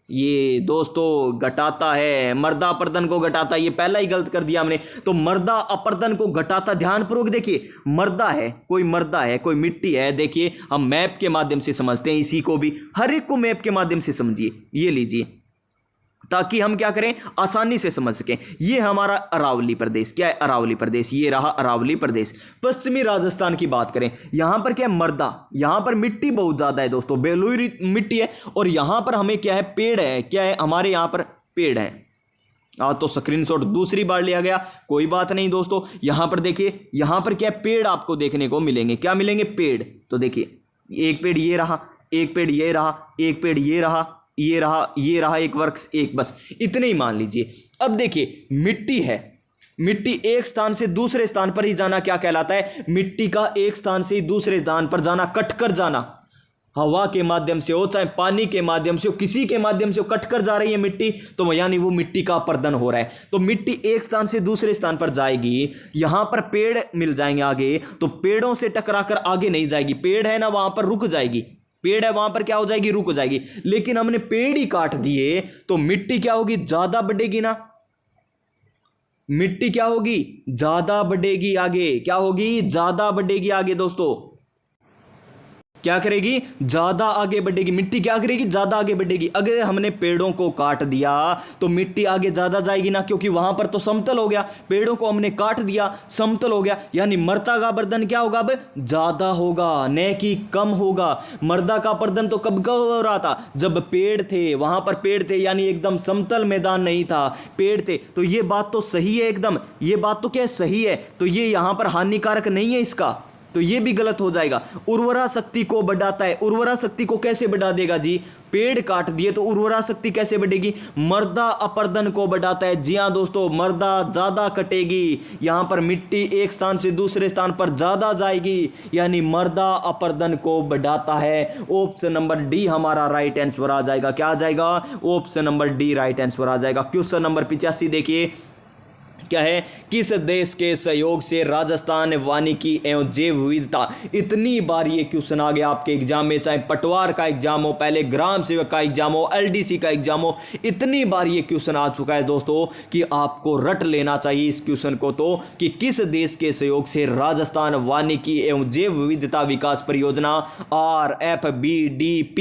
S1: ये दोस्तों घटाता है, मृदा अपरदन को घटाता है, ये पहला ही गलत कर दिया हमने। तो मृदा अपरदन को घटाता, ध्यानपूर्वक देखिए, मृदा है, कोई मृदा है, कोई मिट्टी है। देखिए हम मैप के माध्यम से समझते हैं, इसी को भी हर एक को मैप के माध्यम से समझिए, ये लीजिए ताकि हम क्या करें आसानी से समझ सकें। ये हमारा अरावली प्रदेश, क्या है अरावली प्रदेश, ये रहा अरावली प्रदेश। पश्चिमी राजस्थान की बात करें, यहां पर क्या है मृदा, यहां पर मिट्टी बहुत ज्यादा है दोस्तों, बेलुई मिट्टी है। और यहां पर हमें क्या है पेड़ है, क्या है हमारे यहां पर पेड़ है। तो स्क्रीनशॉट दूसरी बार लिया गया, कोई बात नहीं दोस्तों। यहां पर देखिए, यहां पर क्या पेड़ आपको देखने को मिलेंगे, क्या मिलेंगे पेड़। तो देखिए एक पेड़ ये रहा, एक पेड़ ये रहा, एक पेड़ ये रहा, ये रहा, ये रहा, एक वृक्ष, एक, बस इतने ही मान लीजिए। अब देखिए मिट्टी है, मिट्टी एक स्थान से दूसरे स्थान पर ही जाना क्या कहलाता है, मिट्टी का एक स्थान से दूसरे स्थान पर जाना, कटकर जाना, हवा के माध्यम से हो चाहे पानी के माध्यम से हो, किसी के माध्यम से कटकर जा रही है मिट्टी, तो यानी वो मिट्टी का अपरदन हो रहा है। तो मिट्टी एक स्थान से दूसरे स्थान पर जाएगी, यहां पर पेड़ मिल जाएंगे आगे, तो पेड़ों से टकराकर आगे नहीं जाएगी, पेड़ है ना वहां पर रुक जाएगी, पेड़ है वहां पर क्या हो जाएगी, रुक जाएगी। लेकिन हमने पेड़ ही काट दिए तो मिट्टी क्या होगी, ज्यादा बढ़ेगी ना, मिट्टी क्या होगी, ज्यादा बढ़ेगी आगे, क्या होगी, ज्यादा बढ़ेगी आगे दोस्तों। क्या करेगी? ज्यादा आगे बढ़ेगी। मिट्टी क्या करेगी? ज्यादा आगे बढ़ेगी। अगर हमने पेड़ों को काट दिया तो मिट्टी आगे ज्यादा जाएगी ना, क्योंकि वहां पर तो समतल हो गया। पेड़ों को हमने काट दिया, समतल हो गया, यानी मृदा का अपरदन क्या होगा? अब ज्यादा होगा, न कि कम होगा। मृदा का अपरदन तो कब हो रहा था? जब पेड़ थे, वहां पर पेड़ थे, यानी एकदम समतल मैदान नहीं था, पेड़ थे। तो ये बात तो सही है एकदम, ये बात तो क्या सही है। तो ये यहां पर हानिकारक नहीं है इसका, तो ये भी गलत हो जाएगा। उर्वरा शक्ति को बढ़ाता है। उर्वरा शक्ति को कैसे बढ़ा देगा जी? पेड़ काट दिए तो उर्वरा शक्ति कैसे बढ़ेगी? मृदा अपरदन को बढ़ाता है। जी हां दोस्तों, मृदा ज्यादा कटेगी, यहां पर मिट्टी एक स्थान से दूसरे स्थान पर ज्यादा जाएगी, यानी मृदा अपरदन को बढ़ाता है। ऑप्शन नंबर डी हमारा राइट आंसर आ जाएगा। क्या आ जाएगा? Option number D right answer आ जाएगा। क्वेश्चन नंबर 85 देखिए क्या है? किस देश के सहयोग से राजस्थान वानिकी एवं जैव विविधता, इतनी बार ये क्वेश्चन आ गया आपके एग्जाम में, चाहे पटवार का एग्जाम हो, पहले ग्राम सेवक का एग्जाम हो, एलडीसी का एग्जाम हो, इतनी बार ये क्वेश्चन आ चुका है दोस्तों कि आपको रट लेना चाहिए इस क्वेश्चन को। तो कि किस देश के सहयोग से राजस्थान वानिकी एवं जैव विविधता विकास परियोजना RFBDP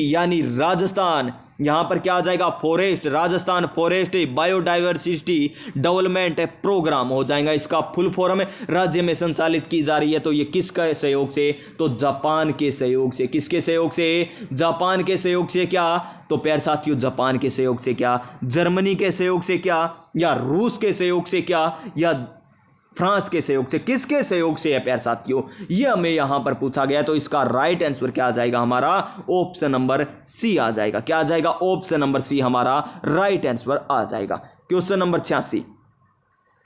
S1: यानी राजस्थान, यहां पर क्या आ जाएगा? Forest, Rajasthan forest biodiversity development programme हो जाएगा। इसका फुल फॉर्म राज्य में संचालित की जा रही है। तो ये किसका सहयोग से? तो जापान के सहयोग से। किसके सहयोग से? जापान के सहयोग से। क्या? तो प्यारे साथियों, जापान के सहयोग से क्या? जर्मनी के सहयोग से क्या? या रूस के सहयोग से क्या? या फ्रांस के सहयोग से? किसके सहयोग से है प्यारे साथियों? ये हमें यहां पर पूछा गया। तो इसका राइट आंसर क्या आ जाएगा हमारा? ऑप्शन नंबर सी आ जाएगा। क्या आ जाएगा? ऑप्शन नंबर सी हमारा राइट आंसर आ जाएगा। क्वेश्चन नंबर 86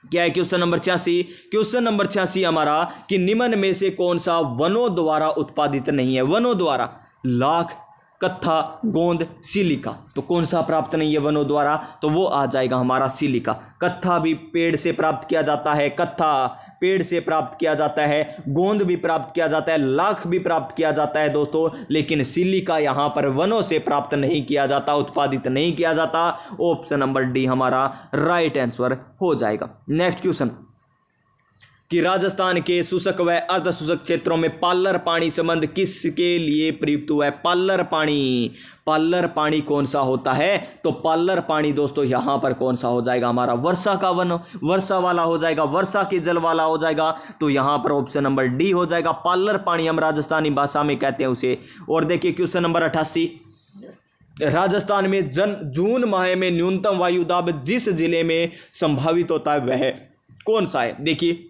S1: क्या है? क्वेश्चन नंबर 86, क्वेश्चन नंबर 86 हमारा कि निम्न में से कौन सा वनों द्वारा उत्पादित नहीं है? वनों द्वारा लाख, कत्था, गोंद, सिलिका, तो कौन सा प्राप्त नहीं है वनों द्वारा? तो वो आ जाएगा हमारा सिलिका। कत्था भी पेड़ से प्राप्त किया जाता है, कत्था पेड़ से प्राप्त किया जाता है, गोंद भी प्राप्त किया जाता है, लाख भी प्राप्त किया जाता है दोस्तों, लेकिन सिलिका यहां पर वनों से प्राप्त नहीं किया जाता, उत्पादित नहीं किया जाता। ऑप्शन नंबर डी हमारा राइट आंसर हो जाएगा। नेक्स्ट क्वेश्चन कि राजस्थान के शुष्क व अर्ध शुष्क क्षेत्रों में पाल्लर पानी संबंध किसके लिए प्रयुक्त हुआ है? पाल्लर पानी, पाल्लर पानी कौन सा होता है? तो पाल्लर पानी दोस्तों यहां पर कौन सा हो जाएगा हमारा? वर्षा का वन, वर्षा वाला हो जाएगा, वर्षा के जल वाला हो जाएगा। तो यहां पर ऑप्शन नंबर डी हो जाएगा। पाल्लर पानी हम राजस्थानी भाषा में कहते हैं उसे। और देखिए क्वेश्चन नंबर 88, राजस्थान में जून माह में न्यूनतम वायु दाब जिस जिले में संभावित होता है वह कौन सा है? देखिए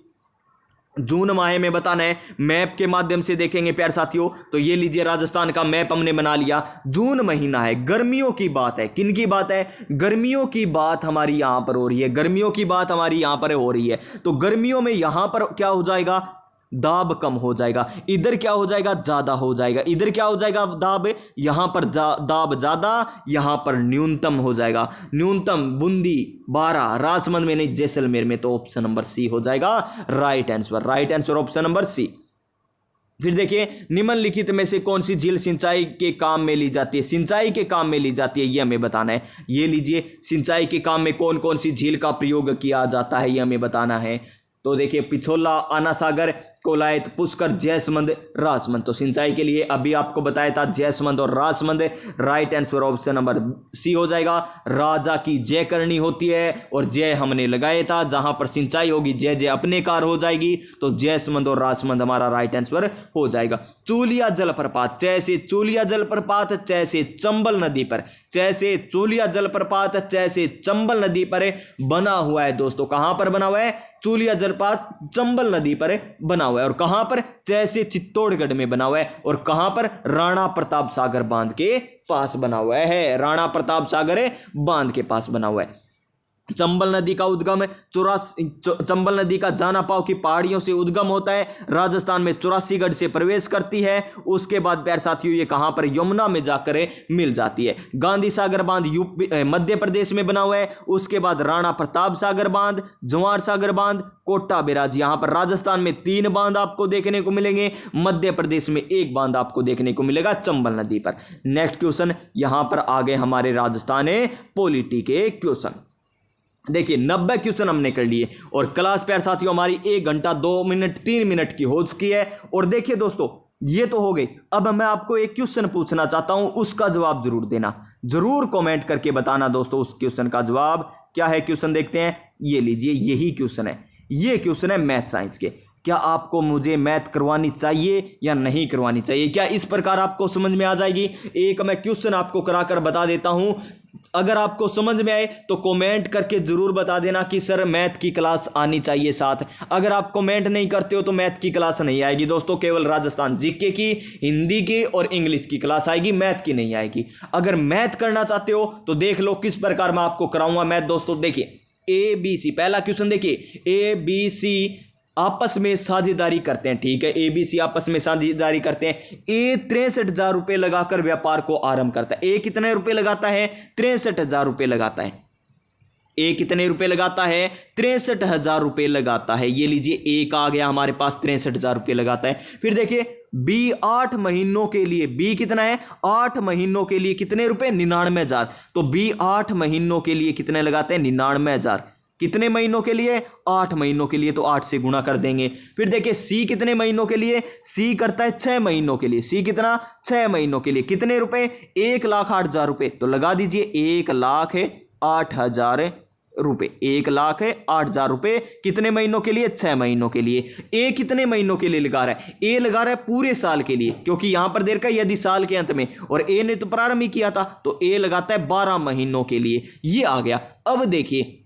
S1: जून माह में बताना है, मैप के माध्यम से देखेंगे प्यारे साथियों। तो ये लीजिए राजस्थान का मैप हमने बना लिया। जून महीना है, गर्मियों की बात है। किन की बात है? गर्मियों की बात हमारी यहां पर हो रही है, गर्मियों की बात हमारी यहां पर हो रही है। तो गर्मियों में यहां पर क्या हो जाएगा? दाब कम हो जाएगा। इधर क्या हो जाएगा? ज्यादा हो जाएगा। इधर क्या हो जाएगा? दाब, यहां पर दाब ज्यादा, यहां पर न्यूनतम हो जाएगा। न्यूनतम बूंदी 12, राजसमंद में नहीं, जैसलमेर में। तो ऑप्शन नंबर सी हो जाएगा right answer. Right answer option number C. फिर देखिए निम्नलिखित में से कौन सी झील सिंचाई के काम में ली जाती है? सिंचाई के काम में ली जाती है, ये हमें बताना है। ये लीजिए सिंचाई के काम में कौन कौन सी झील का प्रयोग किया जाता है, ये हमें बताना है। तो देखिए पिछोला, आना सागर, कोलायत, पुष्कर, जैसमंद, राजसमंद। तो सिंचाई के लिए अभी आपको बताया था जैसमंद और Rajsamand. Right answer option number C हो जाएगा। राजा की जय करनी होती है और जय हमने लगाया था, जहां पर सिंचाई होगी जय जय अपने कार हो जाएगी। तो जैसमंद और राजसमंद हमारा राइट आंसर हो जाएगा। चूलिया जलप्रपात, जैसे चूलिया जलप्रपात जैसे चंबल नदी पर, जैसे चूलिया जलप्रपात जैसे चंबल नदी पर बना हुआ है दोस्तों। कहां पर बना हुआ है? चूलिया जलप्रपात चंबल नदी पर बना हुआ है। और कहां पर? जैसे चित्तौड़गढ़ में बना हुआ है। और कहां पर? राणा प्रताप सागर बांध के पास बना हुआ है। राणा प्रताप सागर बांध के पास बना हुआ है। चंबल नदी का उद्गम चंबल नदी का जानापाव की पहाड़ियों से उद्गम होता है, राजस्थान में 84गढ़ से प्रवेश करती है। उसके बाद प्यारे साथियों ये कहां पर? यमुना में जाकर मिल जाती है। गांधी सागर बांध यूपी मध्य प्रदेश में बना हुआ है। उसके बाद राणा प्रताप सागर बांध, जवाहर सागर बांध, कोटा बैराज। यहां पर राजस्थान में 3 बांध आपको देखने को मिलेंगे, मध्य प्रदेश में 1 बांध आपको देखने को मिलेगा चंबल नदी पर। नेक्स्ट क्वेश्चन, यहां पर आ गए हमारे राजस्थान पॉलिटी के क्वेश्चन। देखिए 90 क्वेश्चन हमने कर लिए और क्लास प्यारे साथियों हमारी 1 घंटा 2 मिनट 3 मिनट की हो चुकी है। और देखिए दोस्तों ये तो हो गई। अब मैं आपको एक क्वेश्चन पूछना चाहता हूं, उसका जवाब जरूर देना, जरूर कमेंट करके बताना दोस्तों उस क्वेश्चन का जवाब क्या है। क्वेश्चन देखते हैं, ये लीजिए यही क्वेश्चन है, ये क्वेश्चन है मैथ साइंस के। क्या आपको मुझे मैथ करवानी चाहिए या नहीं करवानी चाहिए? क्या इस प्रकार आपको समझ में आ जाएगी? एक मैं क्वेश्चन आपको कराकर बता देता हूं, अगर आपको समझ में आए तो कमेंट करके जरूर बता देना कि सर मैथ की क्लास आनी चाहिए साथ। अगर आप कमेंट नहीं करते हो तो मैथ की क्लास नहीं आएगी दोस्तों, केवल राजस्थान जीके की, हिंदी की और इंग्लिश की क्लास आएगी, मैथ की नहीं आएगी। अगर मैथ करना चाहते हो तो देख लो किस प्रकार मैं आपको कराऊंगा मैथ दोस्तों। देखिए ABC, पहला क्वेश्चन देखिए, ABC आपस में साझेदारी करते हैं, ठीक है, ABC आपस में साझेदारी करते हैं। ए 63,000 रुपये लगाकर व्यापार को आरंभ करता है। ए कितने रुपए लगाता है? 63,000 रुपये लगाता है। ए कितने रुपए लगाता है? 63,000 रुपये लगाता है। ये लीजिए एक आ गया हमारे पास, 63,000 रुपये लगाता है। फिर देखिए बी 8 महीनों के लिए, बी कितना है? 8 महीनों के लिए कितने रुपए? 99,000। तो बी 8 महीनों के लिए कितने लगाते हैं? 99,000। कितने महीनों के लिए? 8 महीनों के लिए, तो 8 से गुणा कर देंगे। फिर देखिए सी कितने महीनों के लिए? सी करता है 6 महीनों के लिए। सी कितना? 6 महीनों के लिए। कितने रुपए? 1,08,000 रुपए। तो लगा दीजिए 1,08,000 रुपए। 1,08,000 रुपए कितने महीनों के लिए? 6 महीनों के लिए। ए कितने महीनों के लिए लगा रहा है? ए लगा रहा है पूरे साल के लिए, क्योंकि यहां पर देर का यदि साल के अंत में, और ए ने तो प्रारंभ ही किया था, तो ए लगाता है 12 महीनों के लिए। ये आ गया। अब देखिए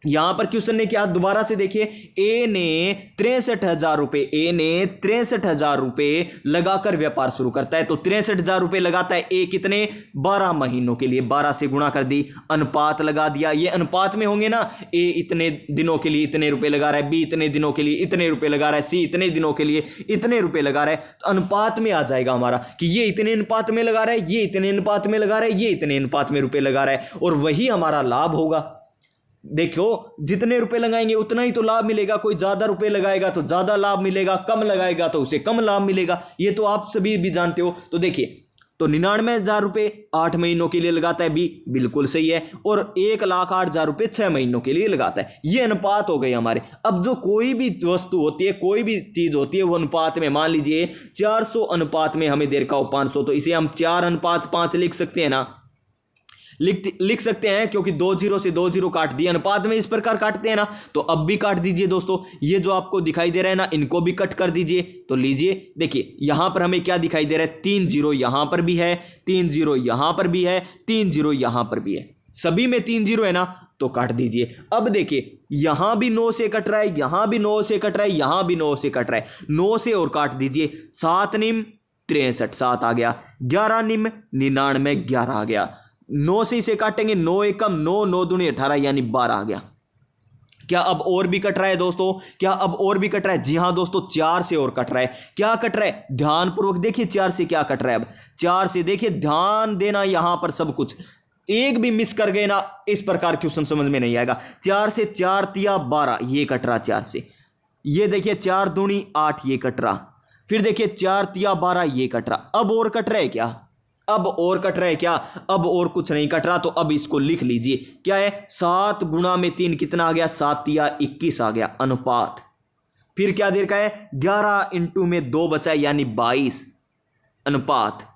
S1: यहां पर क्वेश्चन ने क्या, दोबारा से देखिए, ए ने 63,000 रुपए, ए ने 63,000 रुपए लगाकर व्यापार शुरू करता है। तो 63,000 रुपए लगाता है ए कितने? 12 महीनों के लिए। 12 से गुणा कर दी, अनुपात लगा दिया। ये अनुपात में होंगे ना, ए इतने दिनों के लिए इतने रुपए लगा रहा है, बी इतने दिनों के लिए इतने रुपए लगा रहा है, सी इतने दिनों के लिए इतने रुपए लगा रहा है। तो अनुपात में आ जाएगा हमारा कि ये इतने अनुपात में लगा रहा है, ये इतने अनुपात में लगा रहा है, ये इतने अनुपात में रुपए लगा रहा है, और वही हमारा लाभ होगा। देखो जितने रुपए लगाएंगे उतना ही तो लाभ मिलेगा। कोई ज्यादा रुपए लगाएगा तो ज्यादा लाभ मिलेगा, कम लगाएगा तो उसे कम लाभ मिलेगा। ये तो आप सभी भी जानते हो। तो देखिए, तो 99,000 रुपए 8 महीनों के लिए लगाता है बी, बिल्कुल सही है, और 1,08,000 रुपए 6 महीनों के लिए लगाता है। ये अनुपात हो गए हमारे। अब जो कोई भी वस्तु होती है, कोई भी चीज होती है, वो अनुपात में, मान लीजिए 400 अनुपात में हमें देर का हो 500, तो इसे हम 4:5 लिख सकते हैं ना, लिख सकते हैं, क्योंकि 2 0 से 2 0 काट दिए, अनुपात में इस प्रकार काटते हैं ना। तो अब भी काट दीजिए दोस्तों, ये जो आपको दिखाई दे रहा है ना, इनको भी कट कर दीजिए। तो लीजिए देखिए यहां पर हमें क्या दिखाई दे रहा है? 3 0 यहां पर भी है, 3 0 यहां पर भी है, 3 0 यहां पर भी है, सभी में 3 0 है ना, तो काट दीजिए। अब देखिए यहां भी 9 से कट रहा है, यहां भी 9 से कट रहा है, यहां भी 9 से कट रहा है, 9 से और काट दीजिए। 7 निम 63, 7 आ गया। 11 निम 99, 11 आ गया। 9 से इसे काटेंगे, 9 एकम 9, 9 दूनी 18, यानी 12 आ गया। क्या अब और भी कट रहा है दोस्तों? क्या अब और भी कट रहा है? जी हां दोस्तों, 4 से और कट रहा है। क्या कट रहा है? ध्यानपूर्वक देखिए 4 से क्या कट रहा है। अब 4 से देखिए, ध्यान देना यहां पर सब कुछ, एक भी मिस कर गए ना, इस प्रकार क्वेश्चन समझ में नहीं आएगा। 4 से 4 तिया 12, ये कट रहा 4 से। ये देखिए 4 दूनी 8, ये कट रहा। फिर देखिए 4 तिया 12, ये कट रहा। अब और कट रहा है क्या? अब और कट रहा है क्या? अब और कुछ नहीं कट रहा। तो अब इसको लिख लीजिए, क्या है? 7 गुणा में 3 कितना आ गया? 7 तिया 21 आ गया, अनुपात। फिर क्या देर का है? 11 इंटू में 2 बचा, यानी 22, अनुपात।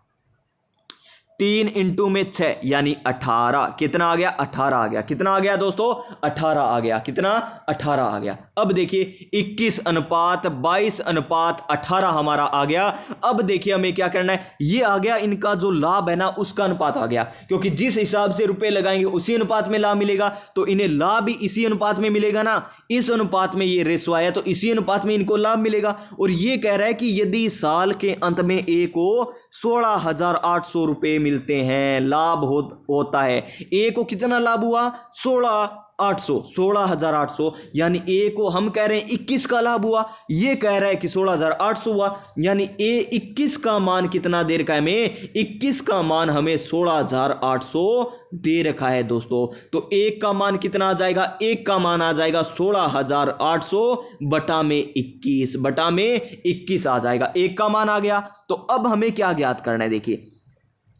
S1: 3 इंटू में 6, यानी 18, कितना आ गया? 18 आ गया। कितना आ गया दोस्तों? 18 आ गया। कितना? 18 आ गया। अब देखिए 21 अनुपात 22 अनुपात 18 हमारा आ गया। अब देखिए हमें क्या करना है, ये आ गया इनका जो लाभ है ना, उसका अनुपात आ गया, क्योंकि जिस हिसाब से रुपए लगाएंगे उसी अनुपात में लाभ मिलेगा, तो इन्हें लाभ भी इसी अनुपात में मिलेगा ना। इस अनुपात में ये रेशो आया, तो इसी अनुपात में इनको लाभ मिलेगा। और ये कह रहा है कि यदि साल के अंत में ए को 16,800 रुपए मिलते हैं, लाभ होता है। ए को कितना लाभ हुआ? 16,800, यानी ए को हम कह रहे हैं 21 का लाभ हुआ, ये कह रहा है कि 16,800 हुआ, यानी ए 21 का मान कितना दे रखा है हमें? 21 का मान हमें 16,800 दे रखा है दोस्तों। तो एक का मान कितना आ जाएगा? एक का मान आ जाएगा 16,800 बटा में 21 आ जाएगा। एक का मान आ गया। तो अब हमें क्या ज्ञात करना है? देखिए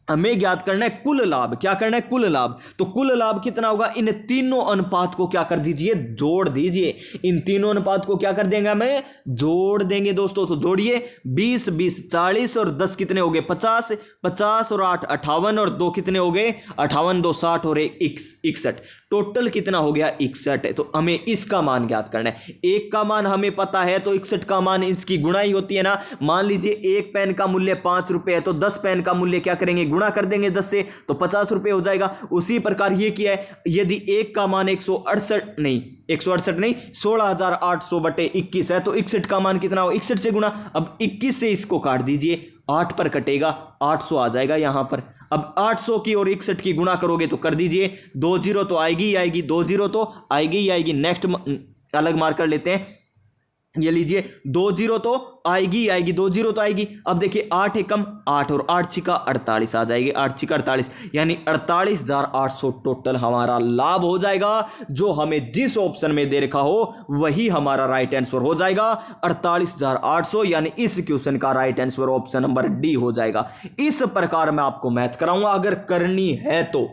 S1: हमें ज्ञात करना है कुल लाभ। क्या करना है? कुल लाभ। तो कुल लाभ कितना होगा? इन तीनों अनुपात को क्या कर दीजिए? जोड़ दीजिए। इन तीनों अनुपात को क्या कर देंगे? हमें जोड़ देंगे दोस्तों। तो जोड़िए, 20 20 40 और 10 कितने हो गए? 50 50 और 8 58 और 2 कितने हो गए? 58 2 60 और 1 61। टोटल कितना हो गया? 61 है। तो हमें इसका मान ज्ञात करना है। एक का मान हमें पता है, तो 61 का मान इसकी गुणा ही होती है ना। मान लीजिए एक पेन का मूल्य 5 रुपए है, तो 10 पेन का मूल्य क्या करेंगे? गुणा कर देंगे 10 से, तो 50 रुपए हो जाएगा। उसी प्रकार ये किया है, यदि एक का मान 168 नहीं 16,800/21 है, तो 61 का मान कितना हो? 61 से गुणा। अब 21 से इसको काट दीजिए, 8 पर कटेगा, 800 आ जाएगा यहां पर। अब 800 की और 61 की गुणा करोगे तो कर दीजिए, 2 जीरो तो आएगी ही आएगी, 2 जीरो तो आएगी ही आएगी। नेक्स्ट अलग मार्कर लेते हैं, ये लीजिए, 2 जीरो तो आएगी ही आएगी, 2 जीरो तो आएगी। अब देखिए 8 एकम 8 और 8 छिका 48 आ जाएगी, 8 छिका 48, यानी 48,800 टोटल हमारा लाभ हो जाएगा। जो हमें जिस ऑप्शन में दे रखा हो वही हमारा राइट आंसर हो जाएगा, 48,800, यानी इस क्वेश्चन का right answer option number D हो जाएगा। इस प्रकार मैं आपको मैथ कराऊंगा, अगर करनी है तो।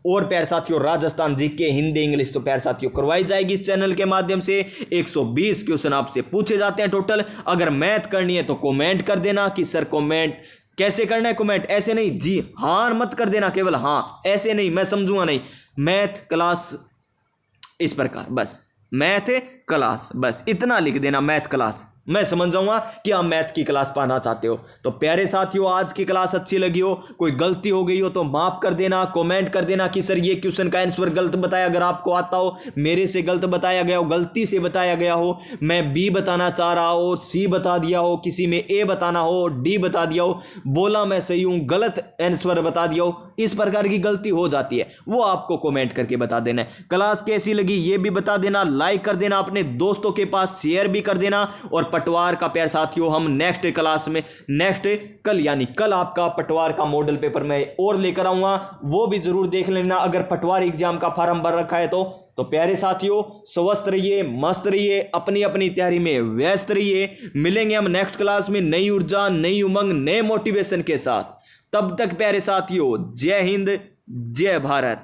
S1: और प्यारे साथियों, राजस्थान जीके, हिंदी, इंग्लिश तो प्यारे साथियों करवाई जाएगी इस चैनल के माध्यम से। 120 क्वेश्चन आपसे पूछे जाते हैं टोटल। अगर मैथ करनी है तो कमेंट कर देना कि सर कमेंट कैसे करना है। कमेंट ऐसे नहीं जी हाँ मत कर देना, केवल हाँ ऐसे नहीं, मैं समझूंगा नहीं। मैथ क्लास इस प्रकार, बस मैथ क्लास, बस इतना लिख देना, मैथ क्लास। मैं समझ जाऊंगा कि आप मैथ की क्लास पाना चाहते हो। तो प्यारे साथियों, आज की क्लास अच्छी लगी हो, कोई गलती हो गई हो तो माफ कर देना, कमेंट कर देना कि सर ये क्वेश्चन का आंसर गलत बताया। अगर आपको आता हो, मेरे से गलत बताया गया हो, गलती से बताया गया हो, मैं बी बताना चाह रहा हो, सी बता दिया हो, किसी में ए बताना हो, डी बता दिया हो, बोला मैं सही हूं, गलत आंसर बता दिया हो, इस प्रकार की गलती हो जाती है, वो आपको कमेंट करके बता देना है। क्लास कैसी लगी ये भी बता देना, लाइक कर देना, अपने दोस्तों के पास शेयर भी कर देना। और पटवार का प्यारे साथियों, हम नेक्स्ट क्लास में कल, यानी कल आपका पटवार का मॉडल पेपर मैं और लेकर आऊंगा, वो भी जरूर देख लेना। अगर पटवार एग्जाम का फॉर्म भर रखा है तो प्यारे साथियों, स्वस्थ रहिए, मस्त रहिए, अपनी अपनी तैयारी में व्यस्त रहिए। मिलेंगे हम नेक्स्ट क्लास में नई ऊर्जा, नई उमंग, नए मोटिवेशन के साथ। तब तक प्यारे साथियों, जय हिंद, जय भारत।